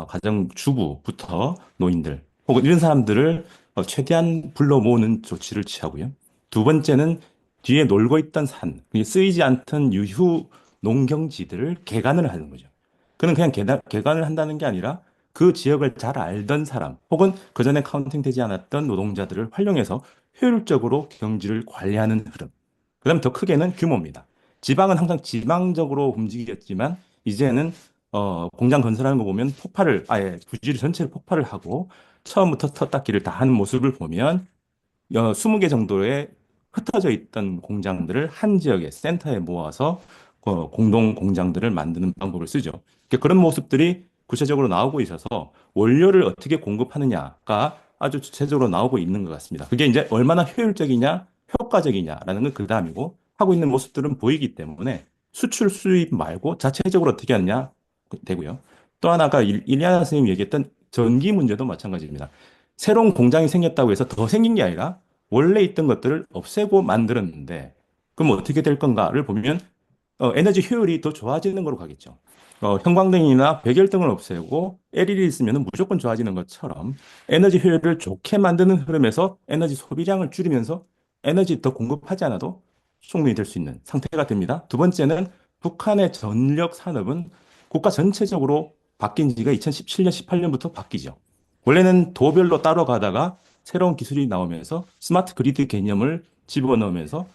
가정 주부부터 노인들 혹은 이런 사람들을 최대한 불러 모으는 조치를 취하고요. 두 번째는 뒤에 놀고 있던 이게 쓰이지 않던 유휴 농경지들을 개간을 하는 거죠. 그는 그냥 개간을 한다는 게 아니라 그 지역을 잘 알던 사람 혹은 그전에 카운팅되지 않았던 노동자들을 활용해서 효율적으로 경지를 관리하는 흐름. 그다음 더 크게는 규모입니다. 지방은 항상 지방적으로 움직였지만 이제는 공장 건설하는 거 보면 폭발을 아예 부지를 전체를 폭발을 하고 처음부터 텄다기를 다 하는 모습을 보면 20개 정도의 흩어져 있던 공장들을 한 지역의 센터에 모아서 공동 공장들을 만드는 방법을 쓰죠. 그러니까 그런 모습들이 구체적으로 나오고 있어서 원료를 어떻게 공급하느냐가 아주 구체적으로 나오고 있는 것 같습니다. 그게 이제 얼마나 효율적이냐, 효과적이냐라는 건 그 다음이고 하고 있는 모습들은 보이기 때문에 수출 수입 말고 자체적으로 어떻게 하느냐 되고요. 또 하나가 일리아나 선생님이 얘기했던 전기 문제도 마찬가지입니다. 새로운 공장이 생겼다고 해서 더 생긴 게 아니라 원래 있던 것들을 없애고 만들었는데 그럼 어떻게 될 건가를 보면 에너지 효율이 더 좋아지는 걸로 가겠죠. 형광등이나 백열등을 없애고 LED를 있으면 무조건 좋아지는 것처럼 에너지 효율을 좋게 만드는 흐름에서 에너지 소비량을 줄이면서 에너지 더 공급하지 않아도 충분히 될 수 있는 상태가 됩니다. 두 번째는 북한의 전력 산업은 국가 전체적으로 바뀐 지가 2017년, 18년부터 바뀌죠. 원래는 도별로 따로 가다가 새로운 기술이 나오면서 스마트 그리드 개념을 집어넣으면서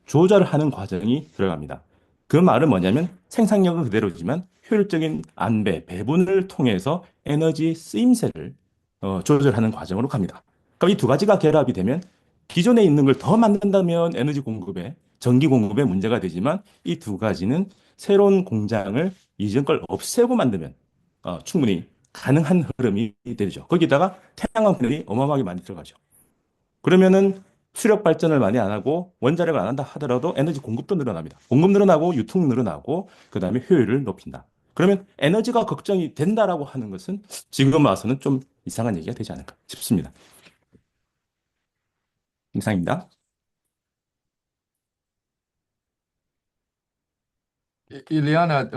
조절을 하는 과정이 들어갑니다. 그 말은 뭐냐면 생산력은 그대로지만 효율적인 안배, 배분을 통해서 에너지 쓰임새를 조절하는 과정으로 갑니다. 그럼 이 두 가지가 결합이 되면 기존에 있는 걸 더 만든다면 에너지 공급에, 전기 공급에 문제가 되지만 이 두 가지는 새로운 공장을 이전 걸 없애고 만들면 충분히 가능한 흐름이 되죠. 거기다가 태양광 패널이 어마어마하게 많이 들어가죠. 그러면은 수력 발전을 많이 안 하고 원자력을 안 한다 하더라도 에너지 공급도 늘어납니다. 공급 늘어나고 유통 늘어나고 그다음에 효율을 높인다. 그러면 에너지가 걱정이 된다라고 하는 것은 지금 와서는 좀 이상한 얘기가 되지 않을까 싶습니다. 이상입니다. Ileana,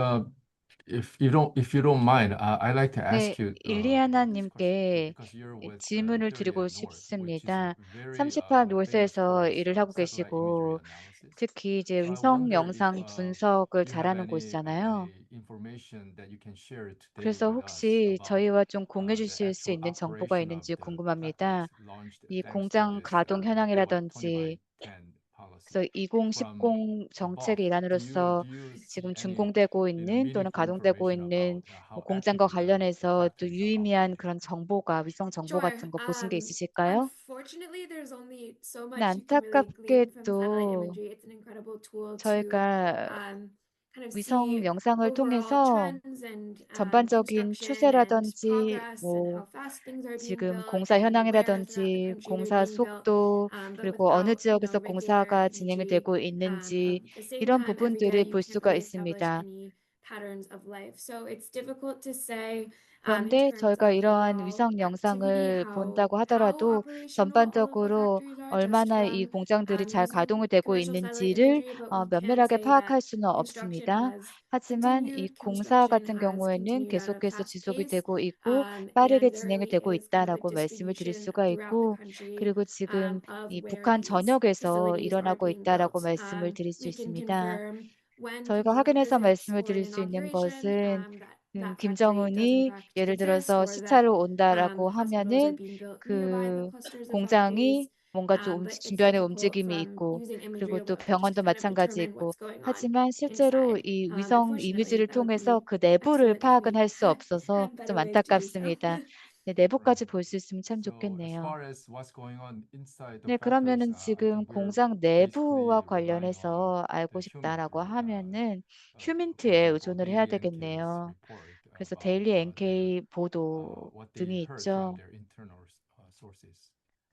if you don't mind, I'd like to 네, ask you 일리아나님께 because you're with 질문을 Korea 드리고 North, which is 싶습니다. very 30파 famous 노스에서 for 일을 하고 satellite imagery 계시고 analysis. 특히 이제 So I 위성 wonder if 영상 분석을 you have 잘하는 곳이잖아요. any information that you can share today 그래서 with us 혹시 about 저희와 좀 공유해 the 주실 수 actual 있는 정보가 operation of 있는지 the factories 궁금합니다. launched 이 thanks to 공장 this 가동 what 20 by 현황이라든지 10 policy. 그래서 From 2010 above, 정책의 일환으로서 do you see 지금 any 준공되고 있는 또는 meaningful 가동되고 information 있는 about 뭐 how 공장과 actively the 관련해서 또 factories are 유의미한 operating? 그런 정보가 위성 정보 Sure. 같은 거 보신 게 있으실까요? Unfortunately, there's only so 근데 much you can really glean from satellite 안타깝게도 imagery. It's an incredible tool to 저희가 kind of 위성 see 영상을 overall 통해서 trends and 전반적인 construction and 추세라든지 progress and 뭐 how fast things are being 지금 built 공사 and where throughout the 현황이라든지 country they're 공사 being built. 속도 But 그리고 어느 without, 지역에서 regular 공사가 진행이 imagery, 되고 있는지 at the same 이런 time, every day 부분들을 you 볼 can't 수가 really establish 있습니다. any patterns of life. So it's difficult to say in 그런데 terms 저희가 of 이러한 overall 위성 activity, 영상을 본다고 how 하더라도 operational all of the 전반적으로 factories are just 얼마나 이 from 공장들이 잘 using 가동이 되고 commercial satellite 있는지를 imagery, but we can 면밀하게 say that 파악할 수는 construction 없습니다. has 하지만 이 continued, 공사 construction 같은 has 경우에는 continued at a 계속해서 fast 지속이 pace, 되고 있고 빠르게 and there 진행이 really 되고 is kind of a 있다라고 말씀을 드릴 distribution 수가 throughout the 있고 country 그리고 지금 of 이 where 북한 these 전역에서 facilities are 일어나고 being 있다라고 built. 말씀을 드릴 수 We can 있습니다. confirm when Kim 저희가 Jong-un 확인해서 visits 말씀을 or an 드릴 수 있는 inauguration, 것은 that that factory does in 김정은이 fact 예를 exist, 들어서 or that 시차로 온다라고 hospitals are 하면은 being built nearby the 그 clusters of factories. 공장이 뭔가 좀 But it's 주변에 difficult 움직임이 from 있고 using 그리고 imagery 또 just to 병원도 kind of 마찬가지 determine 있고 what's going on 하지만 실제로 inside. 이 But 위성 fortunately, 이미지를 that would 통해서 be 그 내부를 excellent if 파악은 we 할 수 없어서 had 좀 better ways to do so. 안타깝습니다. 네, 내부까지 볼 수 있으면 참 So as 좋겠네요. far as what's going on inside the 네, factories, 그러면은 I 지금 think we're 공장 내부와 basically relying on 관련해서 알고 the 싶다라고 Huminty, 하면은 for 휴민트에 example, 의존을 해야 Daily NK's 되겠네요. report 그래서 about 데일리 their NK 보도 what they 등이 heard from 있죠. their internal sources.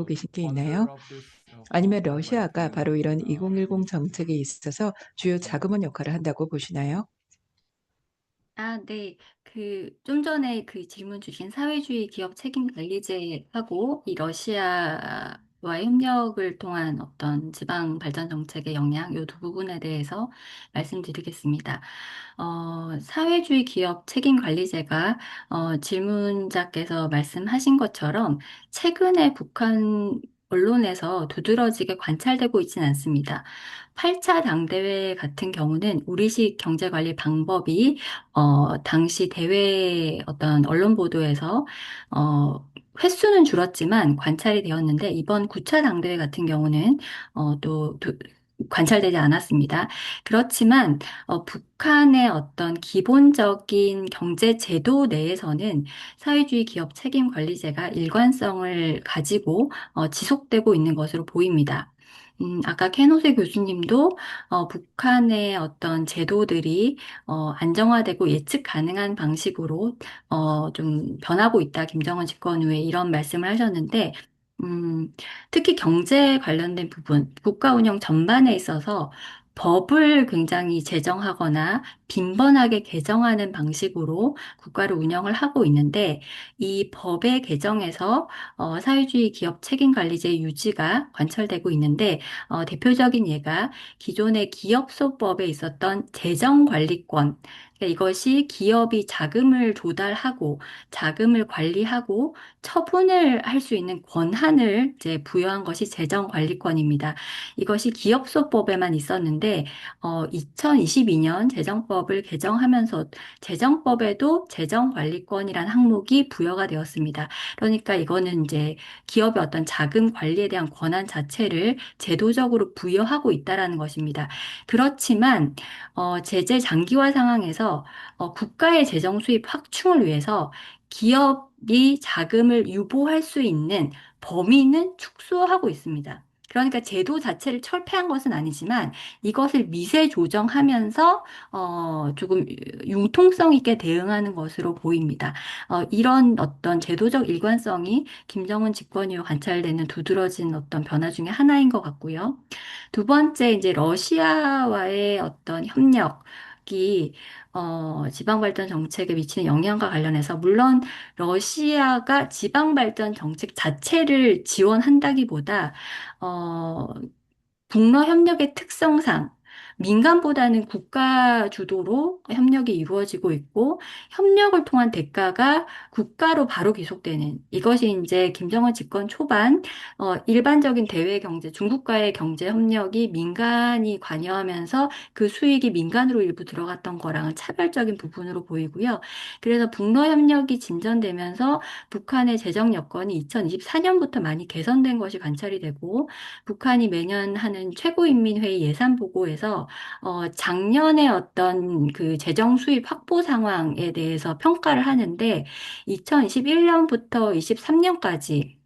알고 계신 게 있나요? 아니면 러시아가 바로 이런 2010 정책에 있어서 주요 자금원 역할을 한다고 보시나요? 네. 좀 전에 그 질문 주신 사회주의 기업 책임 관리제하고 이 러시아와의 협력을 통한 어떤 지방 발전 정책의 영향, 이 두 부분에 대해서 말씀드리겠습니다. 사회주의 기업 책임 관리제가 질문자께서 말씀하신 것처럼 최근에 북한 언론에서 두드러지게 관찰되고 있지는 않습니다. 8차 당대회 같은 경우는 우리식 경제관리 방법이 당시 대회 어떤 언론 보도에서 횟수는 줄었지만 관찰이 되었는데 이번 9차 당대회 같은 경우는 관찰되지 않았습니다. 그렇지만 북한의 어떤 기본적인 경제 제도 내에서는 사회주의 기업 책임 관리제가 일관성을 가지고 지속되고 있는 것으로 보입니다. 아까 케노세 교수님도 북한의 어떤 제도들이 안정화되고 예측 가능한 방식으로 좀 변하고 있다. 김정은 집권 후에 이런 말씀을 하셨는데, 특히 경제 관련된 부분, 국가 운영 전반에 있어서 법을 굉장히 제정하거나 빈번하게 개정하는 방식으로 국가를 운영을 하고 있는데, 이 법의 개정에서 사회주의 기업 책임관리제 유지가 관철되고 있는데, 대표적인 예가 기존의 기업소법에 있었던 재정관리권, 그러니까 이것이 기업이 자금을 조달하고 자금을 관리하고 처분을 할 수 있는 권한을 이제 부여한 것이 재정관리권입니다. 이것이 기업소법에만 있었는데 2022년 재정법을 개정하면서 재정법에도 재정관리권이란 항목이 부여가 되었습니다. 그러니까 이거는 이제 기업의 어떤 자금 관리에 대한 권한 자체를 제도적으로 부여하고 있다라는 것입니다. 그렇지만 제재 장기화 상황에서 국가의 재정 수입 확충을 위해서 기업이 자금을 유보할 수 있는 범위는 축소하고 있습니다. 그러니까 제도 자체를 철폐한 것은 아니지만 이것을 미세 조정하면서 조금 융통성 있게 대응하는 것으로 보입니다. 이런 어떤 제도적 일관성이 김정은 집권 이후 관찰되는 두드러진 어떤 변화 중에 하나인 것 같고요. 두 번째, 이제 러시아와의 어떤 협력이 지방발전 정책에 미치는 영향과 관련해서 물론 러시아가 지방발전 정책 자체를 지원한다기보다 북러 협력의 특성상 민간보다는 국가 주도로 협력이 이루어지고 있고 협력을 통한 대가가 국가로 바로 귀속되는 이것이 이제 김정은 집권 초반 일반적인 대외 경제, 중국과의 경제 협력이 민간이 관여하면서 그 수익이 민간으로 일부 들어갔던 거랑은 차별적인 부분으로 보이고요. 그래서 북러 협력이 진전되면서 북한의 재정 여건이 2024년부터 많이 개선된 것이 관찰이 되고 북한이 매년 하는 최고인민회의 예산 보고에서 작년에 어떤 그 재정 수입 확보 상황에 대해서 평가를 하는데 2021년부터 23년까지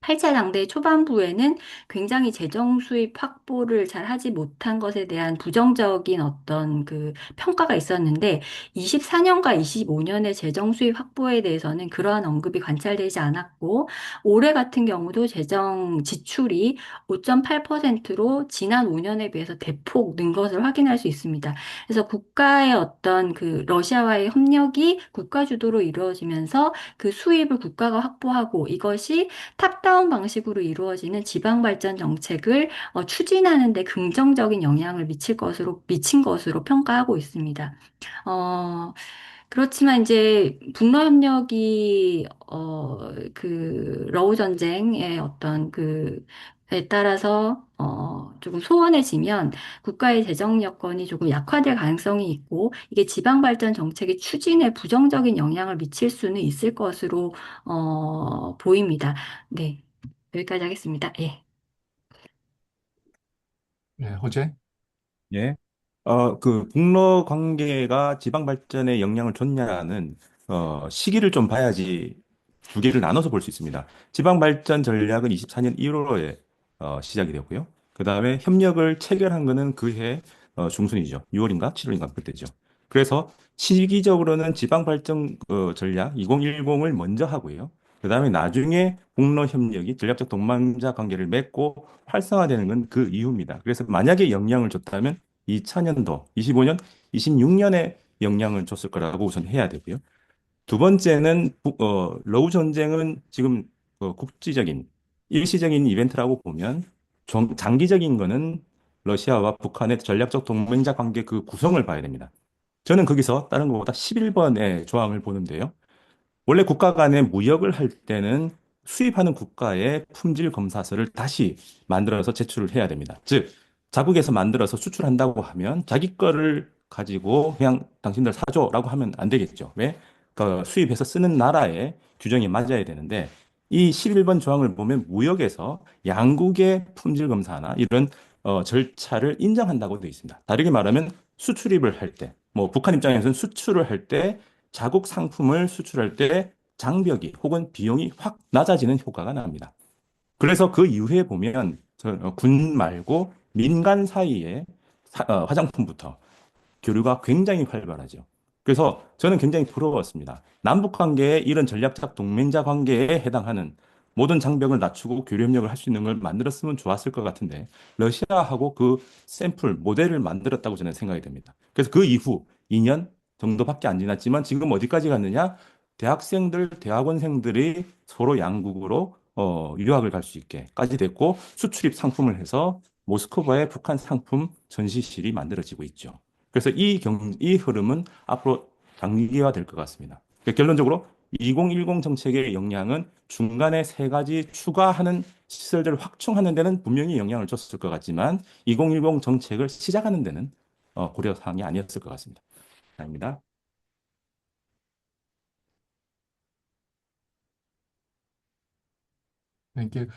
8차 당대 초반부에는 굉장히 재정 수입 확보를 잘 하지 못한 것에 대한 부정적인 어떤 그 평가가 있었는데 24년과 25년의 재정 수입 확보에 대해서는 그러한 언급이 관찰되지 않았고 올해 같은 경우도 재정 지출이 5.8%로 지난 5년에 비해서 대폭 는 것을 확인할 수 있습니다. 그래서 국가의 어떤 그 러시아와의 협력이 국가 주도로 이루어지면서 그 수입을 국가가 확보하고 이것이 탑다운 방식으로 이루어지는 지방발전 정책을 추진하는 데 긍정적인 영향을 미친 것으로 평가하고 있습니다. 그렇지만 이제 북러 협력이 그 러우 전쟁의 어떤 에 따라서 조금 소원해지면 국가의 재정 여건이 조금 약화될 가능성이 있고 이게 지방 발전 정책의 추진에 부정적인 영향을 미칠 수는 있을 것으로 보입니다. 네, 여기까지 하겠습니다. 예. 네, 호재. 예. 그 북러 관계가 지방 발전에 영향을 줬냐는 시기를 좀 봐야지 두 개를 나눠서 볼 수 있습니다. 지방 발전 전략은 24년 1월에 시작이 되었고요. 그 다음에 협력을 체결한 거는 그해 중순이죠. 6월인가 7월인가 그때죠. 그래서 시기적으로는 지방 발전 전략 2010을 먼저 하고요. 그 다음에 나중에 북러 협력이 전략적 동반자 관계를 맺고 활성화되는 건 그 이후입니다. 그래서 만약에 영향을 줬다면 2000년도, 25년, 26년에 영향을 줬을 거라고 우선 해야 되고요. 두 번째는 러우 전쟁은 지금 국지적인 일시적인 이벤트라고 보면 장기적인 거는 러시아와 북한의 전략적 동맹자 관계 그 구성을 봐야 됩니다. 저는 거기서 다른 것보다 11번의 조항을 보는데요. 원래 국가 간의 무역을 할 때는 수입하는 국가의 품질 검사서를 다시 만들어서 제출을 해야 됩니다. 즉, 자국에서 만들어서 수출한다고 하면 자기 거를 가지고 그냥 당신들 사줘라고 하면 안 되겠죠. 왜? 그 수입해서 쓰는 나라의 규정이 맞아야 되는데 이 11번 조항을 보면 무역에서 양국의 품질 검사나 이런 절차를 인정한다고 되어 있습니다. 다르게 말하면 수출입을 할 때, 뭐 북한 입장에서는 수출을 할 때 자국 상품을 수출할 때 장벽이 혹은 비용이 확 낮아지는 효과가 납니다. 그래서 그 이후에 보면 군 말고 민간 사이에 화장품부터 교류가 굉장히 활발하죠. 그래서 저는 굉장히 부러웠습니다. 남북 관계에 이런 전략적 동맹자 관계에 해당하는 모든 장벽을 낮추고 교류 협력을 할 수 있는 걸 만들었으면 좋았을 것 같은데 러시아하고 그 샘플 모델을 만들었다고 저는 생각이 됩니다. 그래서 그 이후 2년 정도밖에 안 지났지만 지금 어디까지 갔느냐? 대학생들, 대학원생들이 서로 양국으로 유학을 갈 수 있게까지 됐고 수출입 상품을 해서 모스크바의 북한 상품 전시실이 만들어지고 있죠. 그래서 이 흐름은 앞으로 장기화될 것 같습니다. 그러니까 결론적으로 2010 정책의 영향은 중간에 세 가지 추가하는 시설들을 확충하는 데는 분명히 영향을 줬을 것 같지만 2010 정책을 시작하는 데는 고려 사항이 아니었을 것 같습니다. 감사합니다. Thank you.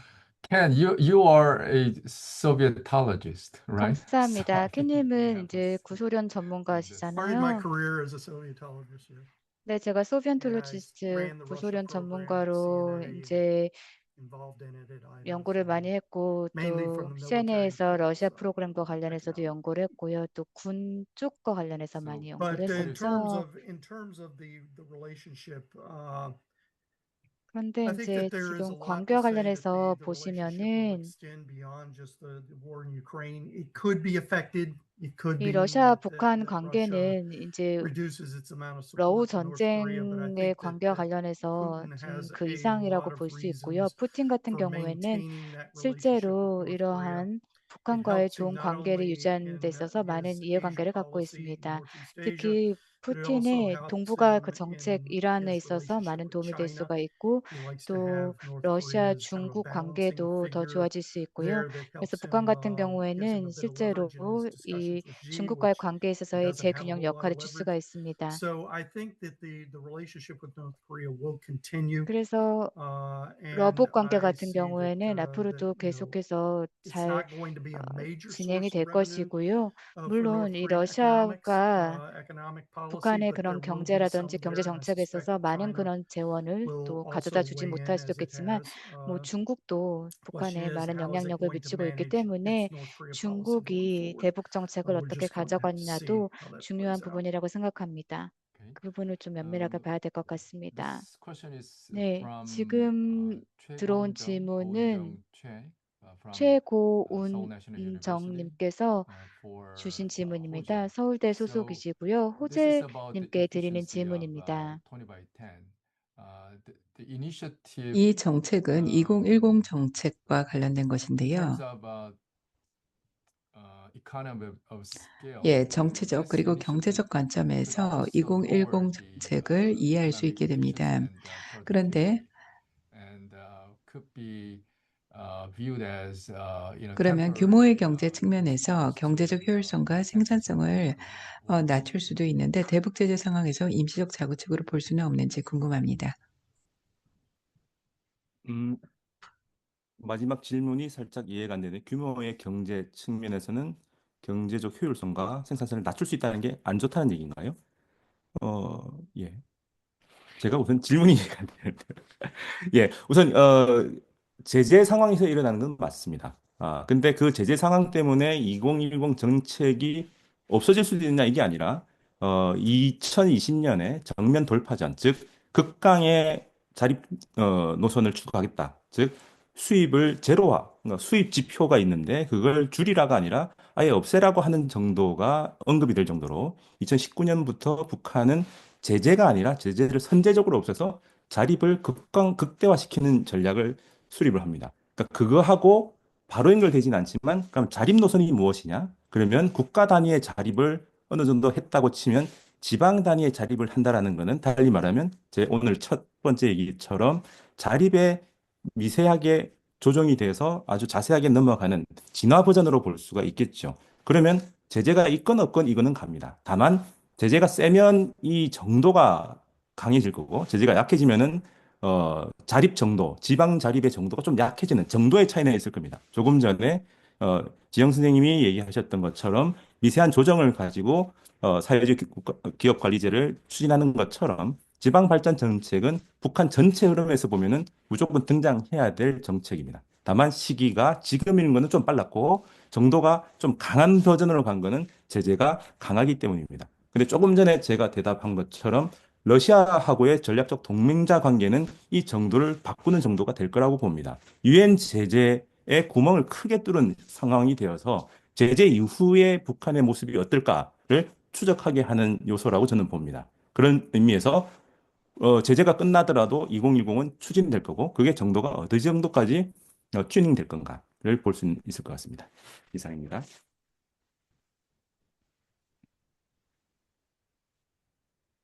Ken, you are a Sovietologist, right? 감사합니다. So 켄님은 이제 구소련 Started my 전문가시잖아요. career as a Sovietologist. Yeah. 네, 제가 And I 소비엔톨로지스트 ran the Russia 구소련 program at 전문가로 CNA, 이제 involved in it at 연구를 많이 INF, 했고 mainly 또 from the military CNA에서 러시아 tools, 프로그램과 관련해서도 economic. 연구를 했고요. 또 군 쪽과 관련해서 많이 So 연구를 But 했었죠. in terms of the relationship, 그런데 I think 이제 that there is a 지금 lot to 관계와 say that 관련해서 the relationship will 보시면은 extend beyond just the war in Ukraine. It could be affected. It could 이 mean 러시아 that 북한 Russia 관계는 이제 reduces its amount of 러우 support to North Korea. But I 전쟁의 think that 관계와 관련해서 Putin 좀 has 그 a lot 이상이라고 of 볼 수 있고요. reasons 푸틴 같은 for 경우에는 maintaining that relationship with 실제로 North Korea. 이러한 It 북한과의 helps him 좋은 not 관계를 only 유지하는 데 in 있어서 많은 his Asia 이해관계를 갖고 policy, 있습니다. Northeast Asia, 특히 but it also 푸틴의 helps 동북아 그 him 정책 in 이란에 his 있어서 relationship 많은 with 도움이 될 China. 수가 있고 He likes to 또 have North 러시아 Korea as kind of a 중국 balancing 관계도 더 figure 좋아질 수 있고요. there that 그래서 helps 북한 him 같은 gives him 경우에는 a bit of leverage in his 실제로 이 discussions with Xi, 중국과의 which 관계에 he 있어서의 doesn't have a 재균형 whole lot of 역할을 줄 수가 leverage. 있습니다. So I think that the relationship with North Korea will continue. 그래서 And 러북 관계 I 같은 see that 경우에는 앞으로도 계속해서 it's 잘 not going to be a major 진행이 source 될 of revenue 것이고요. for 물론 North 이 Korean 러시아가 economic policy, 북한의 but 그런 there will be 경제라든지 some 경제 there, and I 정책에 suspect 있어서 that 많은 China 그런 재원을 will 또 가져다 also 주지 weigh 못할 in 수도 as it 있겠지만 has. 뭐 중국도 북한에 Question is, 많은 how is it 영향력을 going to 미치고 있기 manage its 때문에 North Korea policy going 중국이 forward? 대북 정책을 We're 어떻게 just going to have to see 가져갔냐도 how that 중요한 plays out. 부분이라고 생각합니다. okay. 그 부분을 좀 면밀하게 봐야 될 것 같습니다. This question is 네, from 지금 들어온 최고은정 질문은 from Seoul National University 최고운정님께서 for 주신 Hoje. 질문입니다. 서울대 So 소속이시고요. this is about the 호재님께 드리는 efficiency of 질문입니다. 20 by 10. The initiative 이 정책은 2010 정책과 관련된 in 것인데요. terms of economy of scale. 예, 정치적 This 그리고 initiative 경제적 could 관점에서 also 2010 lower the 정책을 이해할 수 economic 있게 됩니다. efficiency and 그런데 productivity, and could be viewed as 그러면 temporary 규모의 경제 측면에서 response to 경제적 효율성과 생산성을 sector 낮출 수도 있는데 대북 제재 상황에서 임시적 자구책으로 볼 수는 없는지 궁금합니다. 마지막 질문이 살짝 이해가 안 되네. 규모의 경제 측면에서는 경제적 효율성과 생산성을 낮출 수 있다는 게 안 좋다는 얘기인가요? 예. 제가 우선 질문이 이해가 안 되는데. 예, 우선 제재 상황에서 일어나는 건 맞습니다. 근데 그 제재 상황 때문에 2010 정책이 없어질 수도 있느냐 이게 아니라 2020년에 정면 돌파전, 즉 극강의 자립 노선을 추구하겠다. 즉 수입을 제로화, 그러니까 수입 지표가 있는데 그걸 줄이라가 아니라 아예 없애라고 하는 정도가 언급이 될 정도로 2019년부터 북한은 제재가 아니라 제재를 선제적으로 없애서 자립을 극대화시키는 전략을 수립을 합니다. 그러니까 그거하고 바로 연결되진 않지만 그럼 자립 노선이 무엇이냐? 그러면 국가 단위의 자립을 어느 정도 했다고 치면 지방 단위의 자립을 한다라는 것은 달리 말하면 제 오늘 첫 번째 얘기처럼 자립의 미세하게 조정이 돼서 아주 자세하게 넘어가는 진화 버전으로 볼 수가 있겠죠. 그러면 제재가 있건 없건 이거는 갑니다. 다만 제재가 세면 이 정도가 강해질 거고 제재가 약해지면은 자립 정도, 지방 자립의 정도가 좀 약해지는 정도의 차이는 있을 겁니다. 조금 전에 지영 선생님이 얘기하셨던 것처럼 미세한 조정을 가지고 사회주의 기업 관리제를 추진하는 것처럼 지방 발전 정책은 북한 전체 흐름에서 보면은 무조건 등장해야 될 정책입니다. 다만 시기가 지금인 거는 좀 빨랐고 정도가 좀 강한 버전으로 간 거는 제재가 강하기 때문입니다. 근데 조금 전에 제가 대답한 것처럼 러시아하고의 전략적 동맹자 관계는 이 정도를 바꾸는 정도가 될 거라고 봅니다. 유엔 제재의 구멍을 크게 뚫은 상황이 되어서 제재 이후의 북한의 모습이 어떨까를 추적하게 하는 요소라고 저는 봅니다. 그런 의미에서 제재가 끝나더라도 2010은 추진될 거고 그게 정도가 어느 정도까지 튜닝 될 건가를 볼 수 있을 것 같습니다. 이상입니다.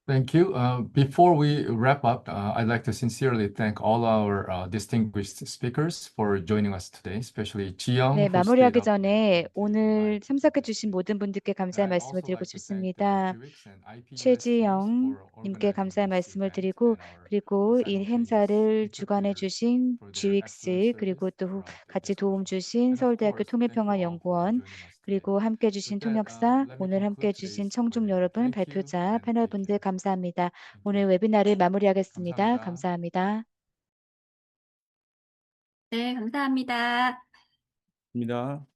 Thank you. Before we wrap up, I'd like to sincerely thank all our distinguished speakers for joining us today, especially Ji-young, 네, who stayed 마무리하기 up 전에 until 오늘 tonight. 참석해 주신 모든 분들께 감사의 I'd 말씀을 also 드리고 like to thank 싶습니다. GWIX and IPUS teams 최지영 for 님께 organizing 감사의 this 말씀을 event 드리고 and our 그리고 이 simultaneous 행사를 주관해 interpreters 주신 for their excellent GWIX 그리고 service 또 throughout 같이 this 도움 workshop. 주신 And of 서울대학교 course, thank you all for 통일평화연구원 joining us today. 그리고 함께 해주신 With that, 통역사 let me 오늘 함께 conclude 해주신 today's 청중 webinar. 여러분 Thank you 발표자 and 패널 take 분들 care. 감사합니다. Thank 오늘 you. 웨비나를 마무리하겠습니다. 감사합니다. 감사합니다. 네, 감사합니다. 입니다.